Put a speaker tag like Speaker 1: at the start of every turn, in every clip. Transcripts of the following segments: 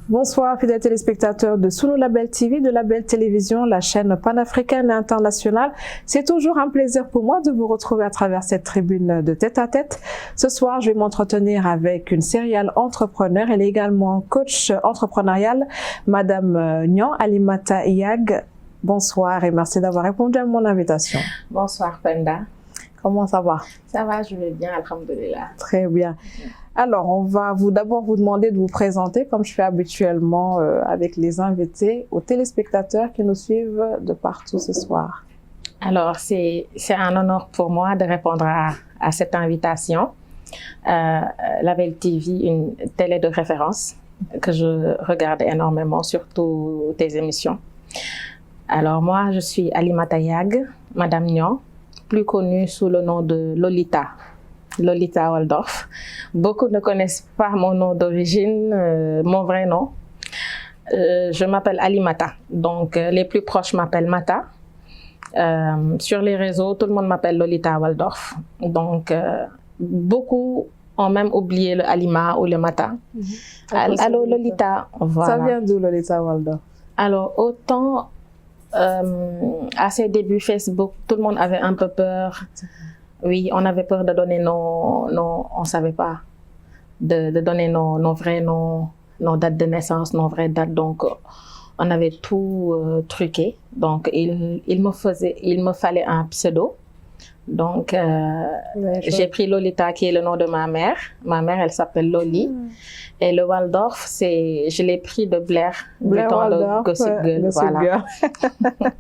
Speaker 1: Bonsoir, fidèles téléspectateurs de Sous nos Label TV, de Label Télévision, la chaîne panafricaine et internationale. C'est toujours un plaisir pour moi de vous retrouver à travers cette tribune de tête à tête. Ce soir, je vais m'entretenir avec une serial entrepreneur. Elle est également coach entrepreneurial, Madame Nyan Alimata Yag. Bonsoir et merci d'avoir répondu à mon invitation.
Speaker 2: Bonsoir, Penda.
Speaker 1: Comment ça va?
Speaker 2: Ça va, je vais bien, alhamdoulilah.
Speaker 1: Très bien. Alors, on va d'abord vous demander de vous présenter, comme je fais habituellement avec les invités, aux téléspectateurs qui nous suivent de partout ce soir.
Speaker 2: Alors, c'est un honneur pour moi de répondre à cette invitation. Label TV, une télé de référence que je regarde énormément, surtout tes émissions. Alors, moi, je suis Alimata Yag, Madame Nyan, plus connue sous le nom de Lolita. Lolita Waldorf. Beaucoup ne connaissent pas mon nom d'origine, mon vrai nom. Je m'appelle Alimata, donc les plus proches m'appellent Mata. Sur les réseaux, tout le monde m'appelle Lolita Waldorf. Donc, beaucoup ont même oublié le Alima ou le Mata. Allô Lolita, voilà.
Speaker 1: Ça vient d'où Lolita Waldorf?
Speaker 2: Alors, autant à ses débuts Facebook, tout le monde avait un peu peur. Oui, on avait peur de donner on ne savait pas, de donner nos vrais noms, nos dates de naissance, nos vraies dates. Donc, on avait tout truqué. Donc, il me fallait un pseudo. Donc, j'ai pris Lolita, qui est le nom de ma mère. Ma mère, elle s'appelle Loli. Et le Waldorf, je l'ai pris de Blair du temps Waldorf, de Gossip Girl. Voilà.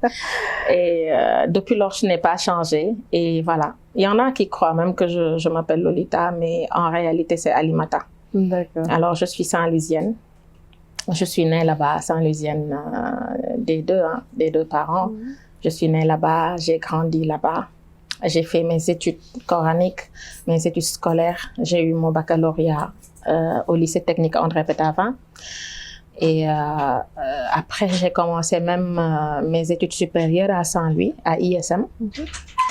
Speaker 2: Et depuis lors, je n'ai pas changé. Et voilà. Il y en a qui croient même que je m'appelle Lolita, mais en réalité, c'est Alimata.
Speaker 1: D'accord.
Speaker 2: Alors, je suis Saint-Louisienne. Je suis née là-bas, Saint-Louisienne, des deux parents. Je suis née là-bas, j'ai grandi là-bas. J'ai fait mes études coraniques, mes études scolaires. J'ai eu mon baccalauréat au lycée technique André Pétavin. Et après, j'ai commencé même mes études supérieures à Saint-Louis, à ISM.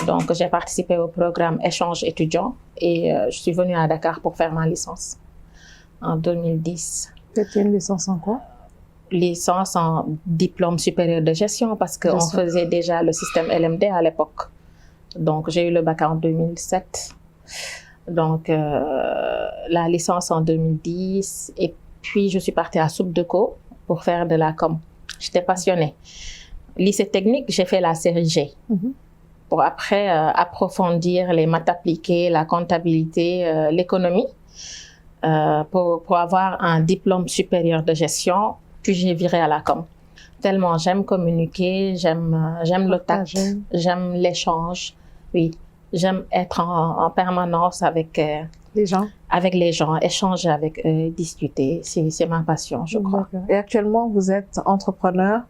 Speaker 2: Donc, j'ai participé au programme Échange étudiant et je suis venue à Dakar pour faire ma licence en 2010.
Speaker 1: C'était une licence en quoi?
Speaker 2: Licence en diplôme supérieur de gestion parce qu'on faisait déjà le système LMD à l'époque. Donc, j'ai eu le bac en 2007. Donc, la licence en 2010. Et puis, je suis partie à Soubdeco pour faire de la com. J'étais passionnée. Lycée technique, j'ai fait la série G. Pour après approfondir les maths appliquées, la comptabilité, l'économie, pour avoir un diplôme supérieur de gestion. Puis, j'ai viré à la com. Tellement j'aime communiquer, j'aime le tact, j'aime l'échange. Oui, j'aime être en permanence avec
Speaker 1: les gens.
Speaker 2: Avec les gens, échanger avec eux, discuter. C'est ma passion, je crois.
Speaker 1: Et actuellement, vous êtes entrepreneur?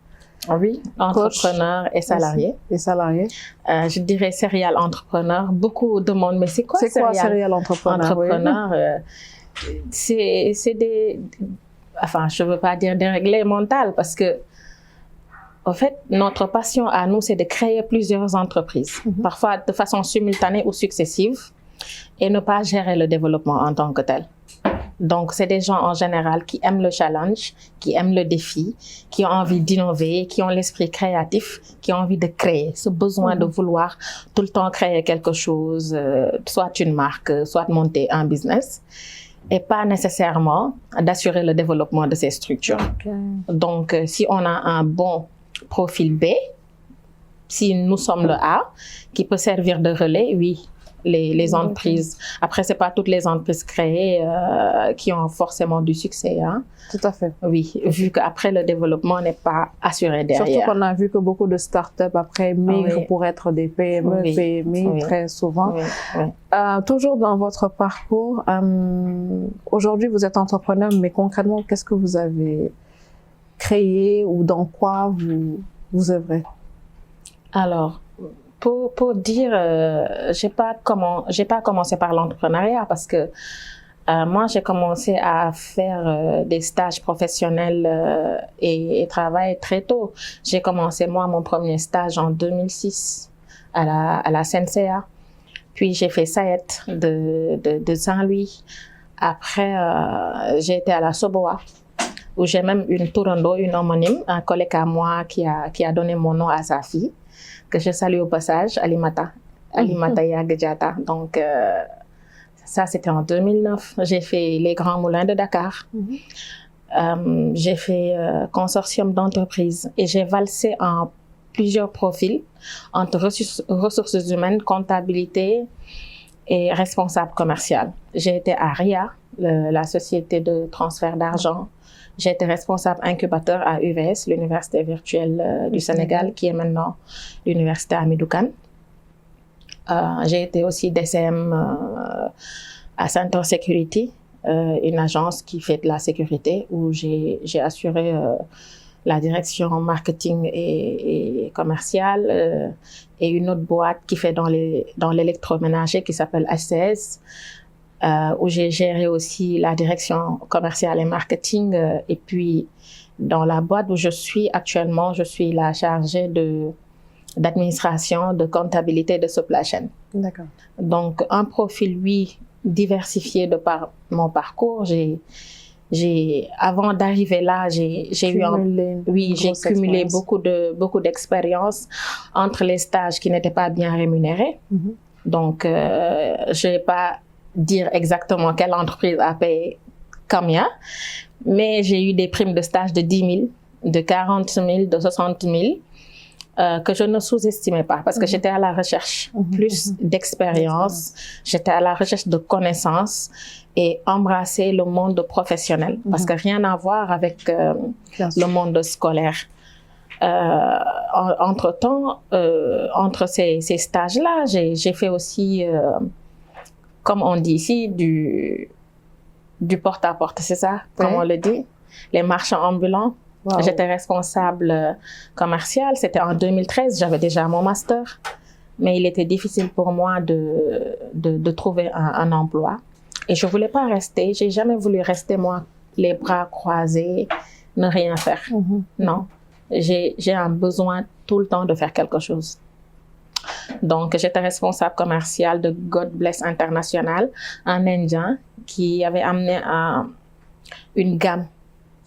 Speaker 2: Oui, entrepreneur et salarié.
Speaker 1: Et salarié.
Speaker 2: Je dirais serial entrepreneur. Beaucoup demandent, mais c'est quoi
Speaker 1: serial entrepreneur?
Speaker 2: C'est des... Enfin, je ne veux pas dire déréglé mental parce que en fait, notre passion à nous, c'est de créer plusieurs entreprises, parfois de façon simultanée ou successive, et ne pas gérer le développement en tant que tel. Donc, c'est des gens en général qui aiment le challenge, qui aiment le défi, qui ont envie d'innover, qui ont l'esprit créatif, qui ont envie de créer, ce besoin de vouloir tout le temps créer quelque chose, soit une marque, soit monter un business, et pas nécessairement d'assurer le développement de ces structures. Donc, si on a un bon profil B, si nous sommes le A, qui peut servir de relais, oui, les entreprises. Après, c'est pas toutes les entreprises créées qui ont forcément du succès. Hein.
Speaker 1: Tout à fait.
Speaker 2: Oui, vu qu'après, le développement n'est pas assuré derrière.
Speaker 1: Surtout qu'on a vu que beaucoup de startups, après, migrent pour être des PME, PMI, très souvent. Toujours dans votre parcours, aujourd'hui, vous êtes entrepreneur, mais concrètement, qu'est-ce que vous avez créé ou dans quoi vous œuvrez?
Speaker 2: Alors, pour dire, j'ai pas commencé par l'entrepreneuriat parce que moi, j'ai commencé à faire des stages professionnels et travail très tôt. J'ai commencé, moi, mon premier stage en 2006 à la CNCA. Puis, j'ai fait SAET de Saint-Louis. Après, j'ai été à la Soboa où j'ai même une tourando, une homonyme, un collègue à moi qui a donné mon nom à sa fille, que je salue au passage, Alimata Yagdiata. Donc, ça, c'était en 2009. J'ai fait les Grands Moulins de Dakar. J'ai fait consortium d'entreprises et j'ai valsé en plusieurs profils entre ressources humaines, comptabilité et responsable commercial. J'ai été à RIA, la société de transfert d'argent. J'ai été responsable incubateur à UVS, l'Université virtuelle du Sénégal, qui est maintenant l'Université Hamidou Kane. J'ai été aussi DCM à Center Security, une agence qui fait de la sécurité, où j'ai assuré la direction marketing et commerciale, et une autre boîte qui fait dans l'électroménager qui s'appelle HCS, où j'ai géré aussi la direction commerciale et marketing. Et puis, dans la boîte où je suis actuellement, je suis la chargée d'administration, de comptabilité, de supply chain.
Speaker 1: D'accord.
Speaker 2: Donc, un profil, oui, diversifié de par mon parcours. Avant d'arriver là, j'ai cumulé beaucoup d'expériences entre les stages qui n'étaient pas bien rémunérés. Donc, je vais pas dire exactement quelle entreprise a payé combien, mais j'ai eu des primes de stage de 10 000, de 40 000, de 60 000, que je ne sous-estimais pas parce que j'étais à la recherche plus d'expérience, j'étais à la recherche de connaissances et embrasser le monde professionnel parce que rien à voir avec le monde scolaire. Entre-temps, entre ces stages-là, j'ai fait aussi, comme on dit ici, du porte-à-porte, c'est ça, comme on le dit, les marchands ambulants. Wow. J'étais responsable commerciale, c'était en 2013, j'avais déjà mon master, mais il était difficile pour moi de trouver un emploi. Et je voulais pas rester, j'ai jamais voulu rester, moi, les bras croisés, ne rien faire. Non, j'ai un besoin tout le temps de faire quelque chose. Donc, j'étais responsable commerciale de God Bless International, un Indien qui avait amené une gamme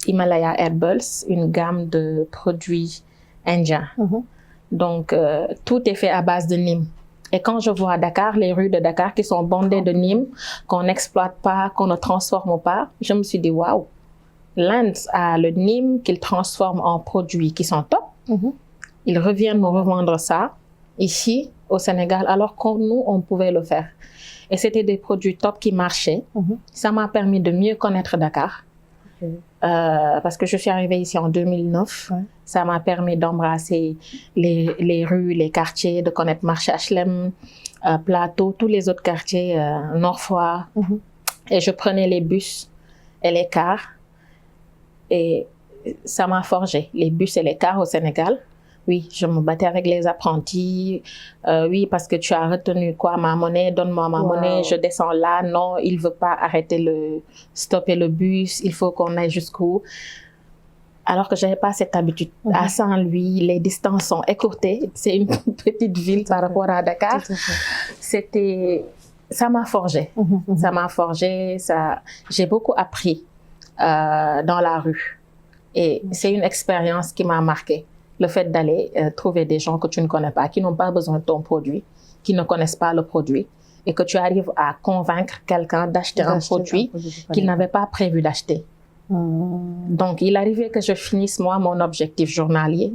Speaker 2: Himalaya Herbals, une gamme de produits indiens. Donc, tout est fait à base de Nîmes. Et quand je vois à Dakar, les rues de Dakar qui sont bondées de Nîmes, qu'on n'exploite pas, qu'on ne transforme pas, je me suis dit, waouh, l'Inde a le Nîmes qu'ils transforment en produits qui sont top. Ils reviennent nous revendre ça ici, au Sénégal, alors que nous, on pouvait le faire. Et c'était des produits top qui marchaient. Ça m'a permis de mieux connaître Dakar. Parce que je suis arrivée ici en 2009. Ça m'a permis d'embrasser les rues, les quartiers, de connaître marché HLM, Plateau, tous les autres quartiers, Nord-Foire. Et je prenais les bus et les cars. Et ça m'a forgé, les bus et les cars au Sénégal. Oui, je me battais avec les apprentis. Oui, parce que tu as retenu quoi, ma monnaie, donne-moi ma monnaie, je descends là. Non, il ne veut pas stopper le bus, il faut qu'on aille jusqu'où. Alors que je n'avais pas cette habitude. À Saint-Louis, les distances sont écourtées. C'est une petite ville par rapport à Dakar. Ça m'a forgé. Ça m'a forgé. J'ai beaucoup appris dans la rue. Et c'est une expérience qui m'a marquée. Le fait d'aller trouver des gens que tu ne connais pas, qui n'ont pas besoin de ton produit, qui ne connaissent pas le produit, et que tu arrives à convaincre quelqu'un d'acheter un produit qu'il n'avait pas prévu d'acheter. Donc, il arrivait que je finisse, moi, mon objectif journalier,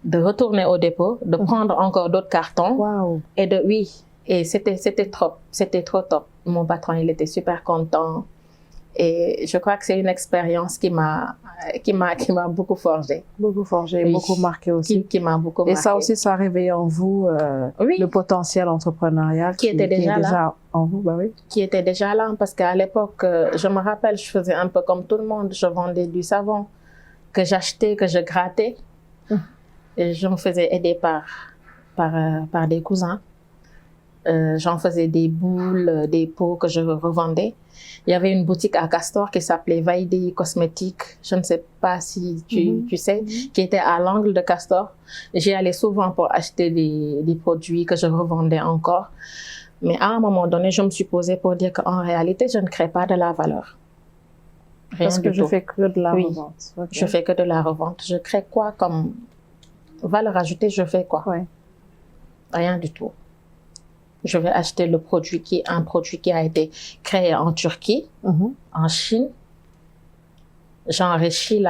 Speaker 2: de retourner au dépôt, de prendre encore d'autres cartons, et c'était trop top. Mon patron, il était super content. Et je crois que c'est une expérience qui m'a beaucoup forgé.
Speaker 1: Beaucoup forgé, beaucoup marqué aussi.
Speaker 2: Qui m'a beaucoup marqué.
Speaker 1: Et ça aussi, ça a réveillé en vous le potentiel entrepreneurial
Speaker 2: qui était déjà là.
Speaker 1: En vous,
Speaker 2: Qui était déjà là, parce qu'à l'époque, je me rappelle, je faisais un peu comme tout le monde. Je vendais du savon que j'achetais, que je grattais. Et je me faisais aider par des cousins. J'en faisais des boules, des pots que je revendais. Il y avait une boutique à Castor qui s'appelait Vaidé Cosmétiques, je ne sais pas si tu sais, qui était à l'angle de Castor. J'y allais souvent pour acheter des produits que je revendais encore. Mais à un moment donné, je me suis posée pour dire qu'en réalité, je ne crée pas de la valeur. Rien
Speaker 1: Parce que
Speaker 2: du
Speaker 1: je
Speaker 2: tout.
Speaker 1: fais que de la
Speaker 2: Oui.
Speaker 1: revente. Ok.
Speaker 2: Je fais que de la revente. Je crée quoi comme valeur ajoutée? Je fais quoi?
Speaker 1: Ouais.
Speaker 2: Rien du tout. Je vais acheter le produit un produit qui a été créé en Turquie, en Chine. J'enrichis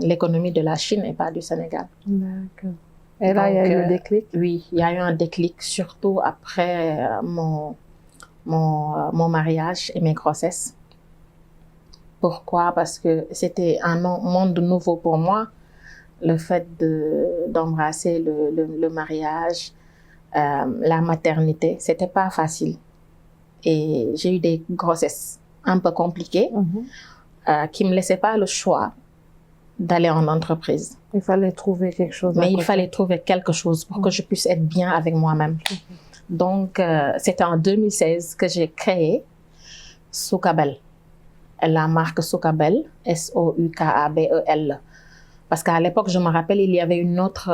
Speaker 2: l'économie de la Chine et pas du Sénégal.
Speaker 1: D'accord. Et là, il y a eu le déclic?
Speaker 2: Oui, il y a eu un déclic, surtout après mon mariage et mes grossesses. Pourquoi? Parce que c'était un monde nouveau pour moi. Le fait d'embrasser le mariage, la maternité, c'était pas facile. Et j'ai eu des grossesses un peu compliquées qui me laissaient pas le choix d'aller en entreprise.
Speaker 1: Il fallait trouver quelque chose.
Speaker 2: Mais il fallait trouver quelque chose pour que je puisse être bien avec moi-même. Donc, c'était en 2016 que j'ai créé Soukabel. La marque Soukabel, Soukabel. Parce qu'à l'époque, je me rappelle, il y avait une autre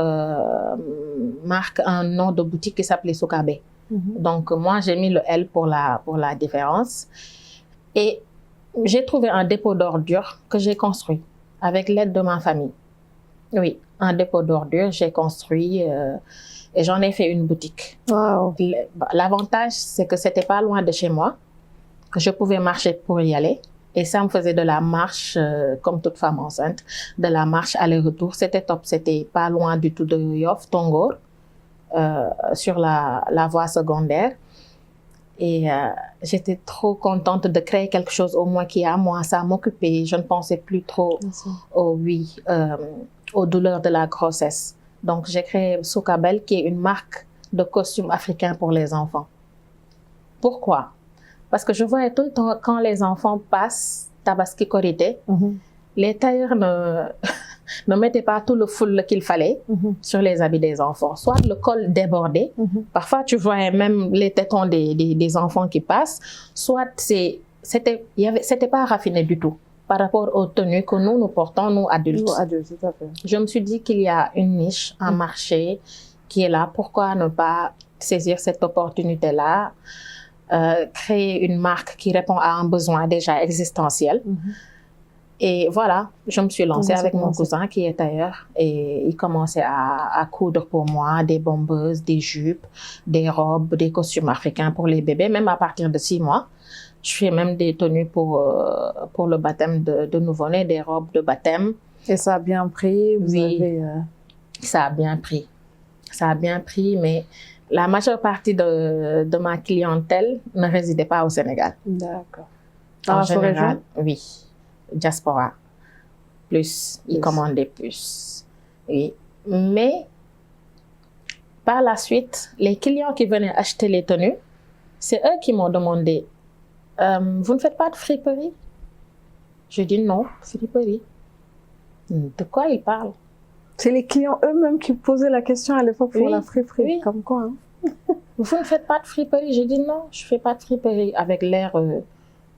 Speaker 2: marque, un nom de boutique qui s'appelait Soukabé. Donc, moi, j'ai mis le L pour la différence. Et j'ai trouvé un dépôt d'ordures que j'ai construit avec l'aide de ma famille. Oui, un dépôt d'ordures, j'ai construit et j'en ai fait une boutique.
Speaker 1: Wow.
Speaker 2: L'avantage, c'est que c'était pas loin de chez moi, que je pouvais marcher pour y aller. Et ça me faisait de la marche, comme toute femme enceinte, de la marche aller-retour. C'était top, c'était pas loin du tout de Yoff, Tongo, sur la voie secondaire. Et j'étais trop contente de créer quelque chose au moins qui est à moi. Ça m'occupait. Je ne pensais plus trop aux douleurs de la grossesse. Donc, j'ai créé Soukabel, qui est une marque de costumes africains pour les enfants. Pourquoi? Parce que je voyais tout le temps, quand les enfants passent Tabaski Korité, les tailleurs ne mettaient pas tout le full qu'il fallait sur les habits des enfants. Soit le col débordé, parfois tu voyais même les tétons des enfants qui passent, soit c'était pas raffiné du tout par rapport aux tenues que nous portons, nous adultes.
Speaker 1: Nous adultes, tout à fait.
Speaker 2: Je me suis dit qu'il y a une niche, un marché qui est là. Pourquoi ne pas saisir cette opportunité-là? Créer une marque qui répond à un besoin déjà existentiel. Et voilà, je me suis lancée avec mon cousin qui est tailleur et il commençait à coudre pour moi des bombeuses, des jupes, des robes, des costumes africains pour les bébés, même à partir de 6 mois. Je fais même des tenues pour le baptême de nouveau-né, des robes de baptême.
Speaker 1: Et ça a bien pris?
Speaker 2: Ça a bien pris. Ça a bien pris, mais la majeure partie de ma clientèle ne résidait pas au Sénégal.
Speaker 1: D'accord.
Speaker 2: En général, oui. Diaspora. Plus, ils commandaient plus. Oui. Mais, par la suite, les clients qui venaient acheter les tenues, c'est eux qui m'ont demandé « Vous ne faites pas de friperie ?» Je dis « Non, friperie. » De quoi ils parlent?
Speaker 1: C'est les clients eux-mêmes qui posaient la question à l'époque pour la friperie.
Speaker 2: Oui.
Speaker 1: Comme quoi, hein?
Speaker 2: Vous ne faites pas de friperie? Je dis non, je ne fais pas de friperie. Avec l'air, je ne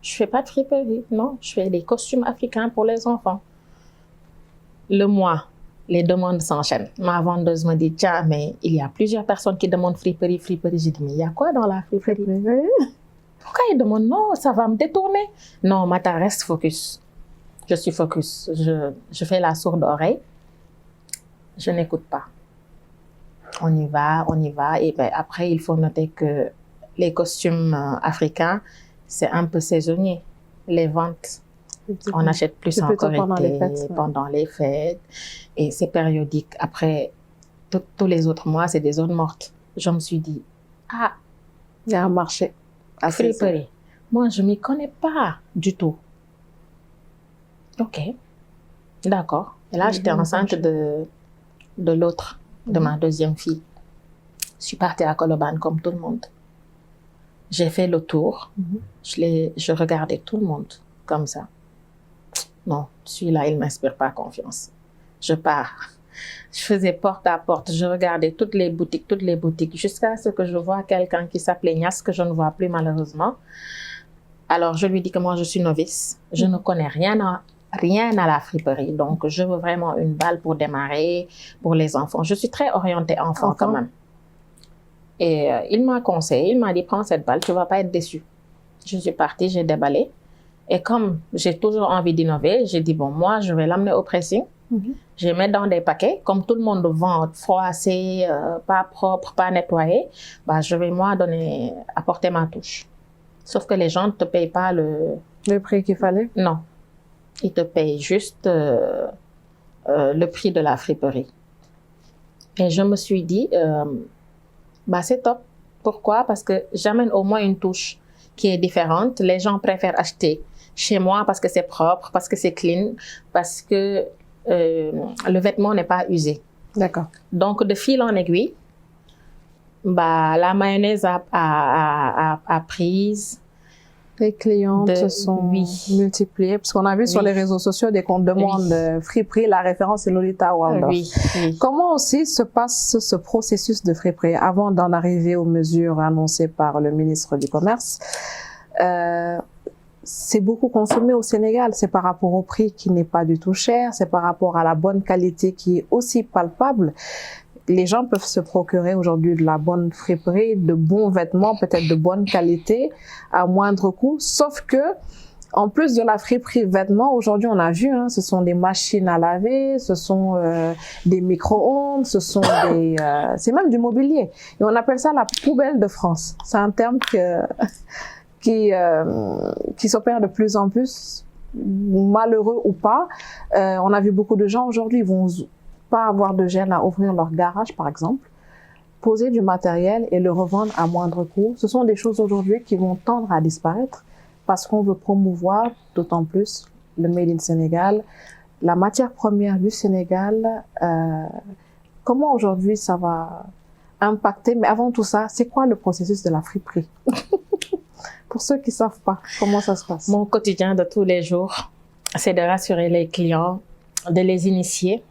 Speaker 2: fais pas de friperie. Non, je fais des costumes africains pour les enfants. Le mois, les demandes s'enchaînent. Ma vendeuse me dit, tiens, mais il y a plusieurs personnes qui demandent friperie. J'ai dit, mais il y a quoi dans la friperie? Pourquoi ils demandent? Non, ça va me détourner. Non, Mata, reste focus. Je suis focus. Je fais la sourde oreille. Je n'écoute pas. On y va. Et ben, après, il faut noter que les costumes africains, c'est un peu saisonnier. Les ventes, on achète plus en Korité, pendant les fêtes. Et c'est périodique. Après, tous les autres mois, c'est des zones mortes. Je me suis dit, ah,
Speaker 1: il y a un marché.
Speaker 2: À friperie. Moi, je ne m'y connais pas du tout. Ok, d'accord. Et là, j'étais enceinte de l'autre, de ma deuxième fille. Je suis partie à Colobane comme tout le monde. J'ai fait le tour. Je regardais tout le monde comme ça. Non, celui-là, il ne m'inspire pas confiance. Je pars. Je faisais porte à porte. Je regardais toutes les boutiques, jusqu'à ce que je vois quelqu'un qui s'appelait Nias, que je ne vois plus malheureusement. Alors, je lui dis que moi, je suis novice. Je ne connais rien à la friperie. Donc, je veux vraiment une balle pour démarrer, pour les enfants. Je suis très orientée enfant quand même. Et il m'a conseillé, il m'a dit, prends cette balle, tu ne vas pas être déçue. Je suis partie, j'ai déballé. Et comme j'ai toujours envie d'innover, j'ai dit, bon, moi, je vais l'amener au pressing. Je vais mettre dans des paquets. Comme tout le monde vend froissé, pas propre, pas nettoyé, bah, je vais, moi, apporter ma touche. Sauf que les gens ne te payent pas le
Speaker 1: prix qu'il fallait?
Speaker 2: Non. Ils te payent juste le prix de la friperie. Et je me suis dit, bah, c'est top. Pourquoi? Parce que j'amène au moins une touche qui est différente. Les gens préfèrent acheter chez moi parce que c'est propre, parce que c'est clean, parce que le vêtement n'est pas usé.
Speaker 1: D'accord.
Speaker 2: Donc, de fil en aiguille, bah, la mayonnaise a prise.
Speaker 1: Les clientes se sont multipliées, parce qu'on a vu sur les réseaux sociaux des comptes demandent friperie, la référence c'est Lolita Waldorf.
Speaker 2: Oui.
Speaker 1: Comment aussi se passe ce processus de friperie avant d'en arriver aux mesures annoncées par le ministre du Commerce? C'est beaucoup consommé au Sénégal, c'est par rapport au prix qui n'est pas du tout cher, c'est par rapport à la bonne qualité qui est aussi palpable. Les gens peuvent se procurer aujourd'hui de la bonne friperie, de bons vêtements, peut-être de bonne qualité, à moindre coût. Sauf que, en plus de la friperie vêtements, aujourd'hui on a vu, hein, ce sont des machines à laver, ce sont des micro-ondes, ce sont c'est même du mobilier. Et on appelle ça la poubelle de France. C'est un terme qui s'opère de plus en plus, malheureux ou pas. On a vu beaucoup de gens aujourd'hui vont pas avoir de gêne à ouvrir leur garage, par exemple, poser du matériel et le revendre à moindre coût. Ce sont des choses aujourd'hui qui vont tendre à disparaître parce qu'on veut promouvoir d'autant plus le Made in Sénégal, la matière première du Sénégal. Comment aujourd'hui ça va impacter? Mais avant tout ça, c'est quoi le processus de la friperie? Pour ceux qui savent pas, comment ça se passe?
Speaker 2: Mon quotidien de tous les jours, c'est de rassurer les clients, de les initier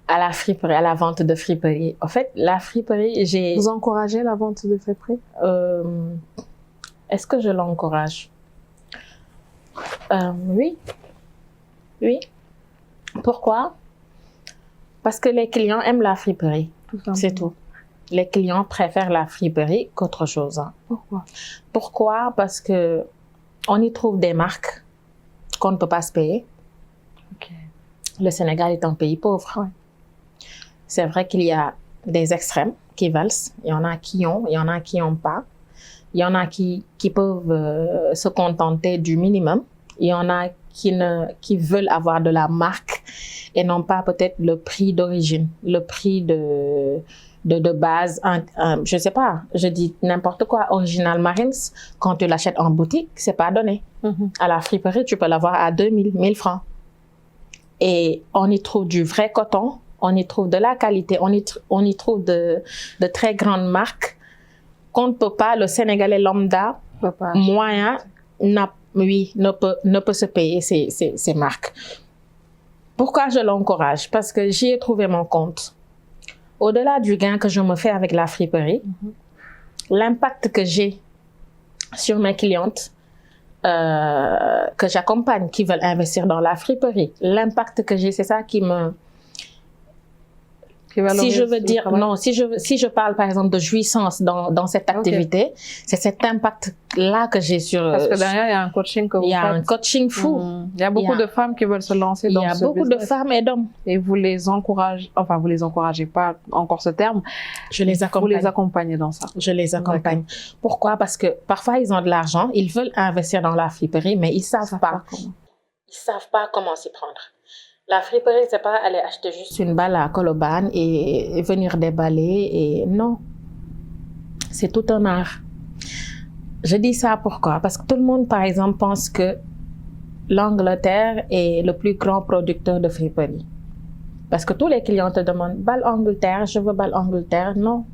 Speaker 2: à la friperie, à la vente de friperie. En fait, la friperie,
Speaker 1: Vous encouragez la vente de friperie?
Speaker 2: Est-ce que je l'encourage? Oui. Pourquoi? Parce que les clients aiment la friperie. C'est tout. Les clients préfèrent la friperie qu'autre chose. Hein. Pourquoi? Parce que on y trouve des marques qu'on ne peut pas se payer. Le Sénégal est un pays pauvre. C'est vrai qu'il y a des extrêmes qui valsent. Il y en a qui ont, il y en a qui n'ont pas. Il y en a qui peuvent se contenter du minimum. Il y en a qui veulent avoir de la marque et non pas peut-être le prix d'origine, le prix de base. Je sais pas, je dis n'importe quoi. Original Marines, quand tu l'achètes en boutique, c'est pas donné. À la friperie, tu peux l'avoir à 1000 francs. Et on y trouve du vrai coton. On y trouve de la qualité, on y trouve de très grandes marques qu'on ne peut pas, le Sénégalais lambda, moyen, ne peut se payer ces marques. Pourquoi je l'encourage? Parce que j'y ai trouvé mon compte. Au-delà du gain que je me fais avec la friperie, l'impact que j'ai sur mes clientes, que j'accompagne, qui veulent investir dans la friperie, l'impact que j'ai, c'est ça qui me... Si je veux dire, non, si je parle par exemple de jouissance dans cette activité, c'est cet impact-là que j'ai sur...
Speaker 1: Parce que derrière, il y a un coaching que vous faites.
Speaker 2: Il y a un coaching fou.
Speaker 1: Il y a beaucoup de femmes qui veulent se lancer dans ce business.
Speaker 2: Il y a beaucoup de femmes et d'hommes.
Speaker 1: Et vous les encouragez, enfin vous les encouragez pas encore ce terme.
Speaker 2: Je les accompagne.
Speaker 1: Vous les accompagnez dans ça.
Speaker 2: Je les accompagne. Pourquoi? Parce que parfois ils ont de l'argent, ils veulent investir dans la friperie, mais ils savent pas. Ils savent pas comment s'y prendre. La friperie, c'est pas aller acheter juste une balle à Colobane et venir déballer et non. C'est tout un art. Je dis ça pourquoi? Parce que tout le monde, par exemple, pense que l'Angleterre est le plus grand producteur de friperie. Parce que tous les clients te demandent balle Angleterre, je veux balle Angleterre. Non.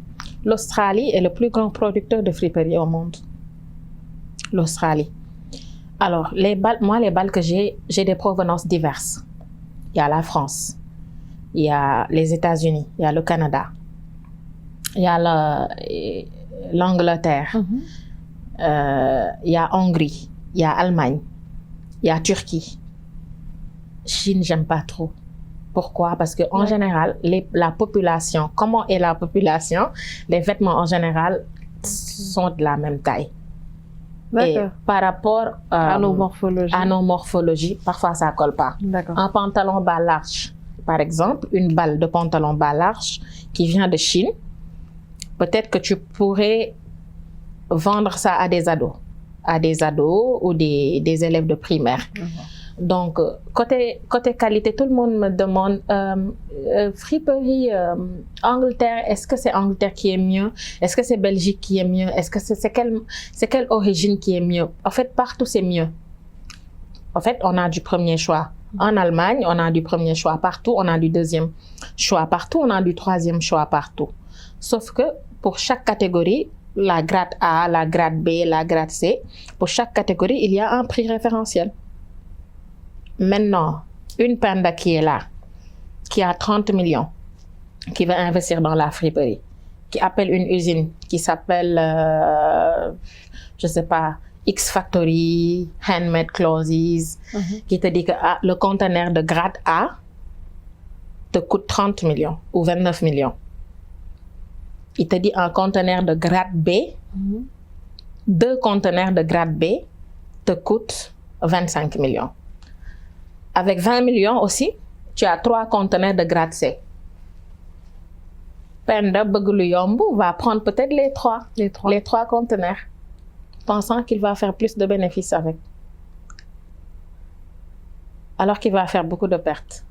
Speaker 2: L'Australie est le plus grand producteur de friperie au monde. L'Australie. Alors, les balles que j'ai des provenances diverses. Il y a la France, il y a les États-Unis, il y a le Canada, il y a l'Angleterre, il y a Hongrie, il y a Allemagne, il y a Turquie. Chine, j'aime pas trop. Pourquoi? Parce que en général, la population, comment est la population? Les vêtements en général sont de la même taille. Et par rapport
Speaker 1: à nos
Speaker 2: morphologies, parfois ça colle pas. Un pantalon bas large, par exemple, une balle de pantalon bas large qui vient de Chine, peut-être que tu pourrais vendre ça à des ados ou des élèves de primaire. Donc, côté qualité, tout le monde me demande, friperie Angleterre, est-ce que c'est Angleterre qui est mieux? Est-ce que c'est Belgique qui est mieux? Est-ce que c'est quelle origine qui est mieux? En fait, partout c'est mieux. En fait, on a du premier choix. En Allemagne, on a du premier choix partout, on a du deuxième choix partout, on a du troisième choix partout. Sauf que pour chaque catégorie, la grade A, la grade B, la grade C, pour chaque catégorie, il y a un prix référentiel. Maintenant, une panda qui est là, qui a 30 millions, qui va investir dans la friperie, qui appelle une usine qui s'appelle, je sais pas, X Factory, Handmade Clothes, qui te dit que le conteneur de grade A te coûte 30 millions ou 29 millions. Il te dit un conteneur de grade B, 2 conteneurs de grade B te coûtent 25 millions. Avec 20 millions aussi, tu as 3 conteneurs de grade C. Penda Begulu va prendre peut-être les trois conteneurs, pensant qu'il va faire plus de bénéfices avec. Alors qu'il va faire beaucoup de pertes.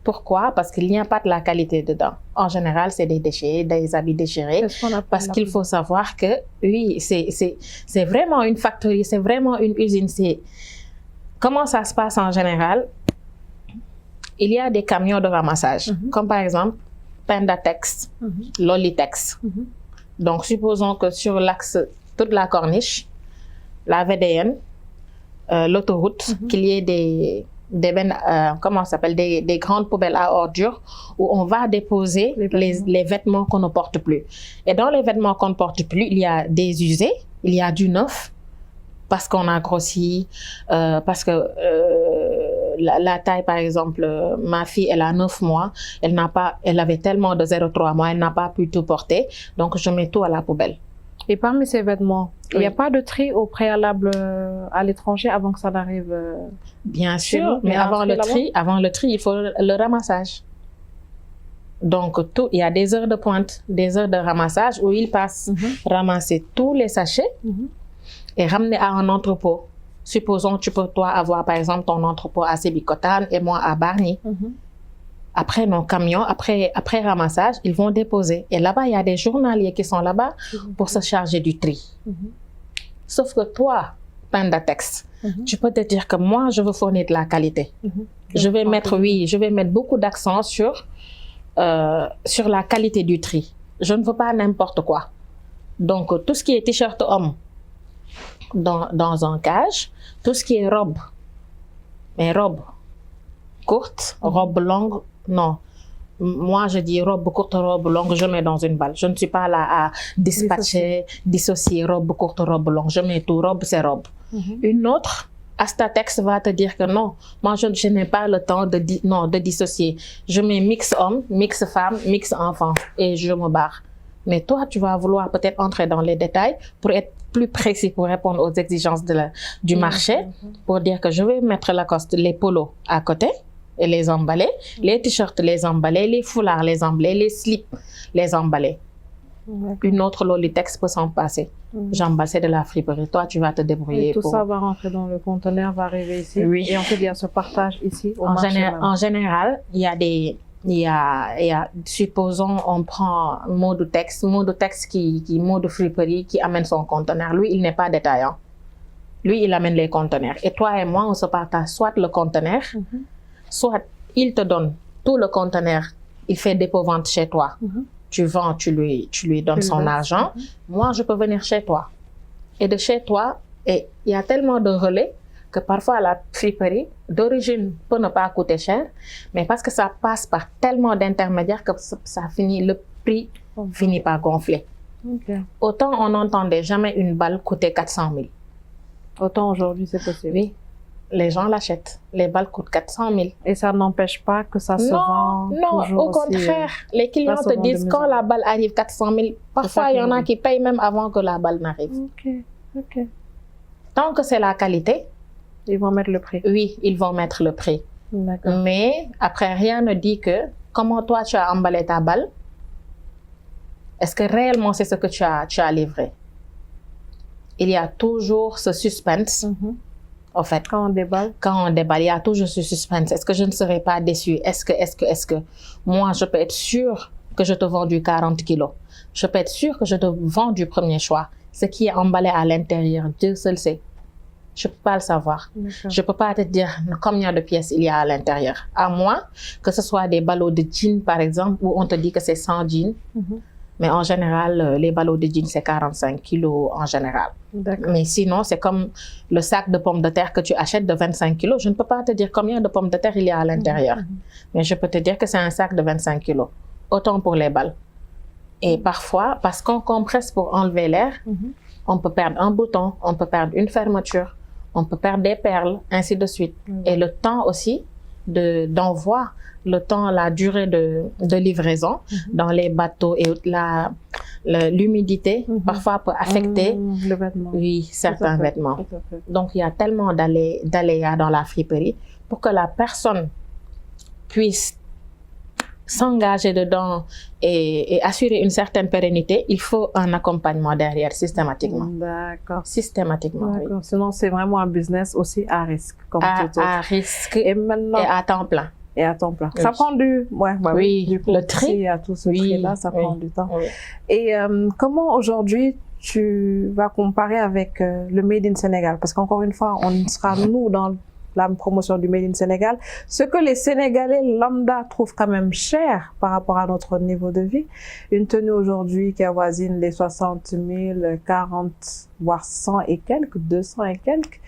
Speaker 2: Pourquoi? Parce qu'il n'y a pas de la qualité dedans. En général, c'est des déchets, des habits déchirés. Parce qu'il faut savoir que, oui, c'est vraiment une factory, c'est vraiment une usine. Comment ça se passe en général? Il y a des camions de ramassage, comme par exemple Pendatex, Lolitex. Donc, supposons que sur l'axe, toute la corniche, la VDN, l'autoroute, qu'il y ait des grandes poubelles à ordures où on va déposer les vêtements qu'on ne porte plus. Et dans les vêtements qu'on ne porte plus, il y a des usés, il y a du neuf, parce qu'on a grossi, parce que la taille, par exemple, ma fille, elle a 9 mois, elle avait tellement de 0,3 mois, elle n'a pas pu tout porter, donc je mets tout à la poubelle.
Speaker 1: Et parmi ces vêtements, il n'y a pas de tri au préalable à l'étranger avant que ça n'arrive?
Speaker 2: Bien sûr, mais avant le tri, il faut le ramassage. Donc, il y a des heures de pointe, des heures de ramassage où ils passent ramasser tous les sachets et ramener à un entrepôt. Supposons tu peux toi avoir par exemple ton entrepôt à Sébikotane et moi à Bargny. Après nos camions, après ramassage, ils vont déposer. Et là-bas, il y a des journaliers qui sont là-bas pour se charger du tri. Sauf que toi, Pendatex, tu peux te dire que moi, je veux fournir de la qualité. Je vais mettre beaucoup d'accent sur la qualité du tri. Je ne veux pas n'importe quoi. Donc, tout ce qui est t-shirt homme dans un cage, tout ce qui est robe, mais robe courte, robe longue, non. Moi, je dis robe courte, robe longue, je mets dans une balle. Je ne suis pas là à dissocier robe courte, robe longue. Je mets tout, robe, c'est robe. Une autre, Astatex va te dire que non, moi, je n'ai pas le temps de dissocier. Je mets mix homme, mix femme, mix enfant et je me barre. Mais toi, tu vas vouloir peut-être entrer dans les détails pour être plus précis, pour répondre aux exigences du marché, pour dire que je vais mettre les polos à côté et les emballer, les t-shirts les emballer, les foulards les emballer, les slips les emballer. Une autre Lolitex peut s'en passer. J'emballe, c'est de la friperie. Toi, tu vas te débrouiller.
Speaker 1: Et tout ça va rentrer dans le conteneur, va arriver ici. Et ensuite, il y a ce partage ici au marché.
Speaker 2: En général, il y a, supposons, on prend Modotex Mode Friperie qui amène son conteneur. Lui, il n'est pas détaillant. Lui, il amène les conteneurs. Et toi et moi, on se partage soit le conteneur, soit il te donne tout le conteneur, il fait dépôt-vente chez toi. Tu vends, tu lui donnes son argent. Moi, je peux venir chez toi. Et de chez toi, il y a tellement de relais que parfois la friperie d'origine peut ne pas coûter cher, mais parce que ça passe par tellement d'intermédiaires que le prix finit par gonfler. Autant on n'entendait jamais une balle coûter 400 000.
Speaker 1: Autant aujourd'hui c'est possible.
Speaker 2: Oui, les gens l'achètent. Les balles coûtent 400 000.
Speaker 1: Et ça n'empêche pas que ça se vend toujours.
Speaker 2: Non, au contraire. Les clients te disent quand la balle arrive 400 000, parfois il y en a qui payent même avant que la balle n'arrive. Tant que c'est la qualité,
Speaker 1: ils vont mettre le prix.
Speaker 2: Oui, ils vont mettre le prix. Mais après, rien ne dit que comment toi tu as emballé ta balle, est-ce que réellement c'est ce que tu as livré? Il y a toujours ce suspense. En fait,
Speaker 1: quand on déballe,
Speaker 2: il y a toujours ce suspense. Est-ce que je ne serai pas déçue? Est-ce que moi, je peux être sûre que je te vends du 40 kilos? Je peux être sûre que je te vends du premier choix. Ce qui est emballé à l'intérieur, Dieu seul sait. Je ne peux pas le savoir. Je ne peux pas te dire combien de pièces il y a à l'intérieur. À moins que ce soit des ballots de jeans, par exemple, où on te dit que c'est 100 jeans. Mais en général, les ballots de jeans, c'est 45 kilos en général. Mais sinon, c'est comme le sac de pommes de terre que tu achètes de 25 kilos. Je ne peux pas te dire combien de pommes de terre il y a à l'intérieur. Mais je peux te dire que c'est un sac de 25 kilos. Autant pour les balles. Et parfois, parce qu'on compresse pour enlever l'air, on peut perdre un bouton, on peut perdre une fermeture, on peut perdre des perles, ainsi de suite. Et le temps aussi d'envoi, le temps, la durée de livraison dans les bateaux et l'humidité parfois peut affecter
Speaker 1: le vêtement.
Speaker 2: Oui, certains vêtements. Donc, il y a tellement d'aléas dans la friperie pour que la personne puisse s'engager dedans et assurer une certaine pérennité, il faut un accompagnement derrière systématiquement.
Speaker 1: D'accord.
Speaker 2: Systématiquement, oui.
Speaker 1: Sinon, c'est vraiment un business aussi à risque. Comme tout autre.
Speaker 2: À risque
Speaker 1: et maintenant,
Speaker 2: et à temps plein.
Speaker 1: Et à temps plein.
Speaker 2: Oui.
Speaker 1: Ça prend du...
Speaker 2: oui,
Speaker 1: du coup,
Speaker 2: le tri.
Speaker 1: Il y a tout ce tri-là, ça prend du temps.
Speaker 2: Oui.
Speaker 1: Et comment aujourd'hui tu vas comparer avec le Made in Sénégal? Parce qu'encore une fois, on sera nous dans la promotion du Made in Sénégal. Ce que les Sénégalais lambda trouvent quand même cher par rapport à notre niveau de vie. Une tenue aujourd'hui qui avoisine les 60 000, 40, voire 100 et quelques, 200 et quelques.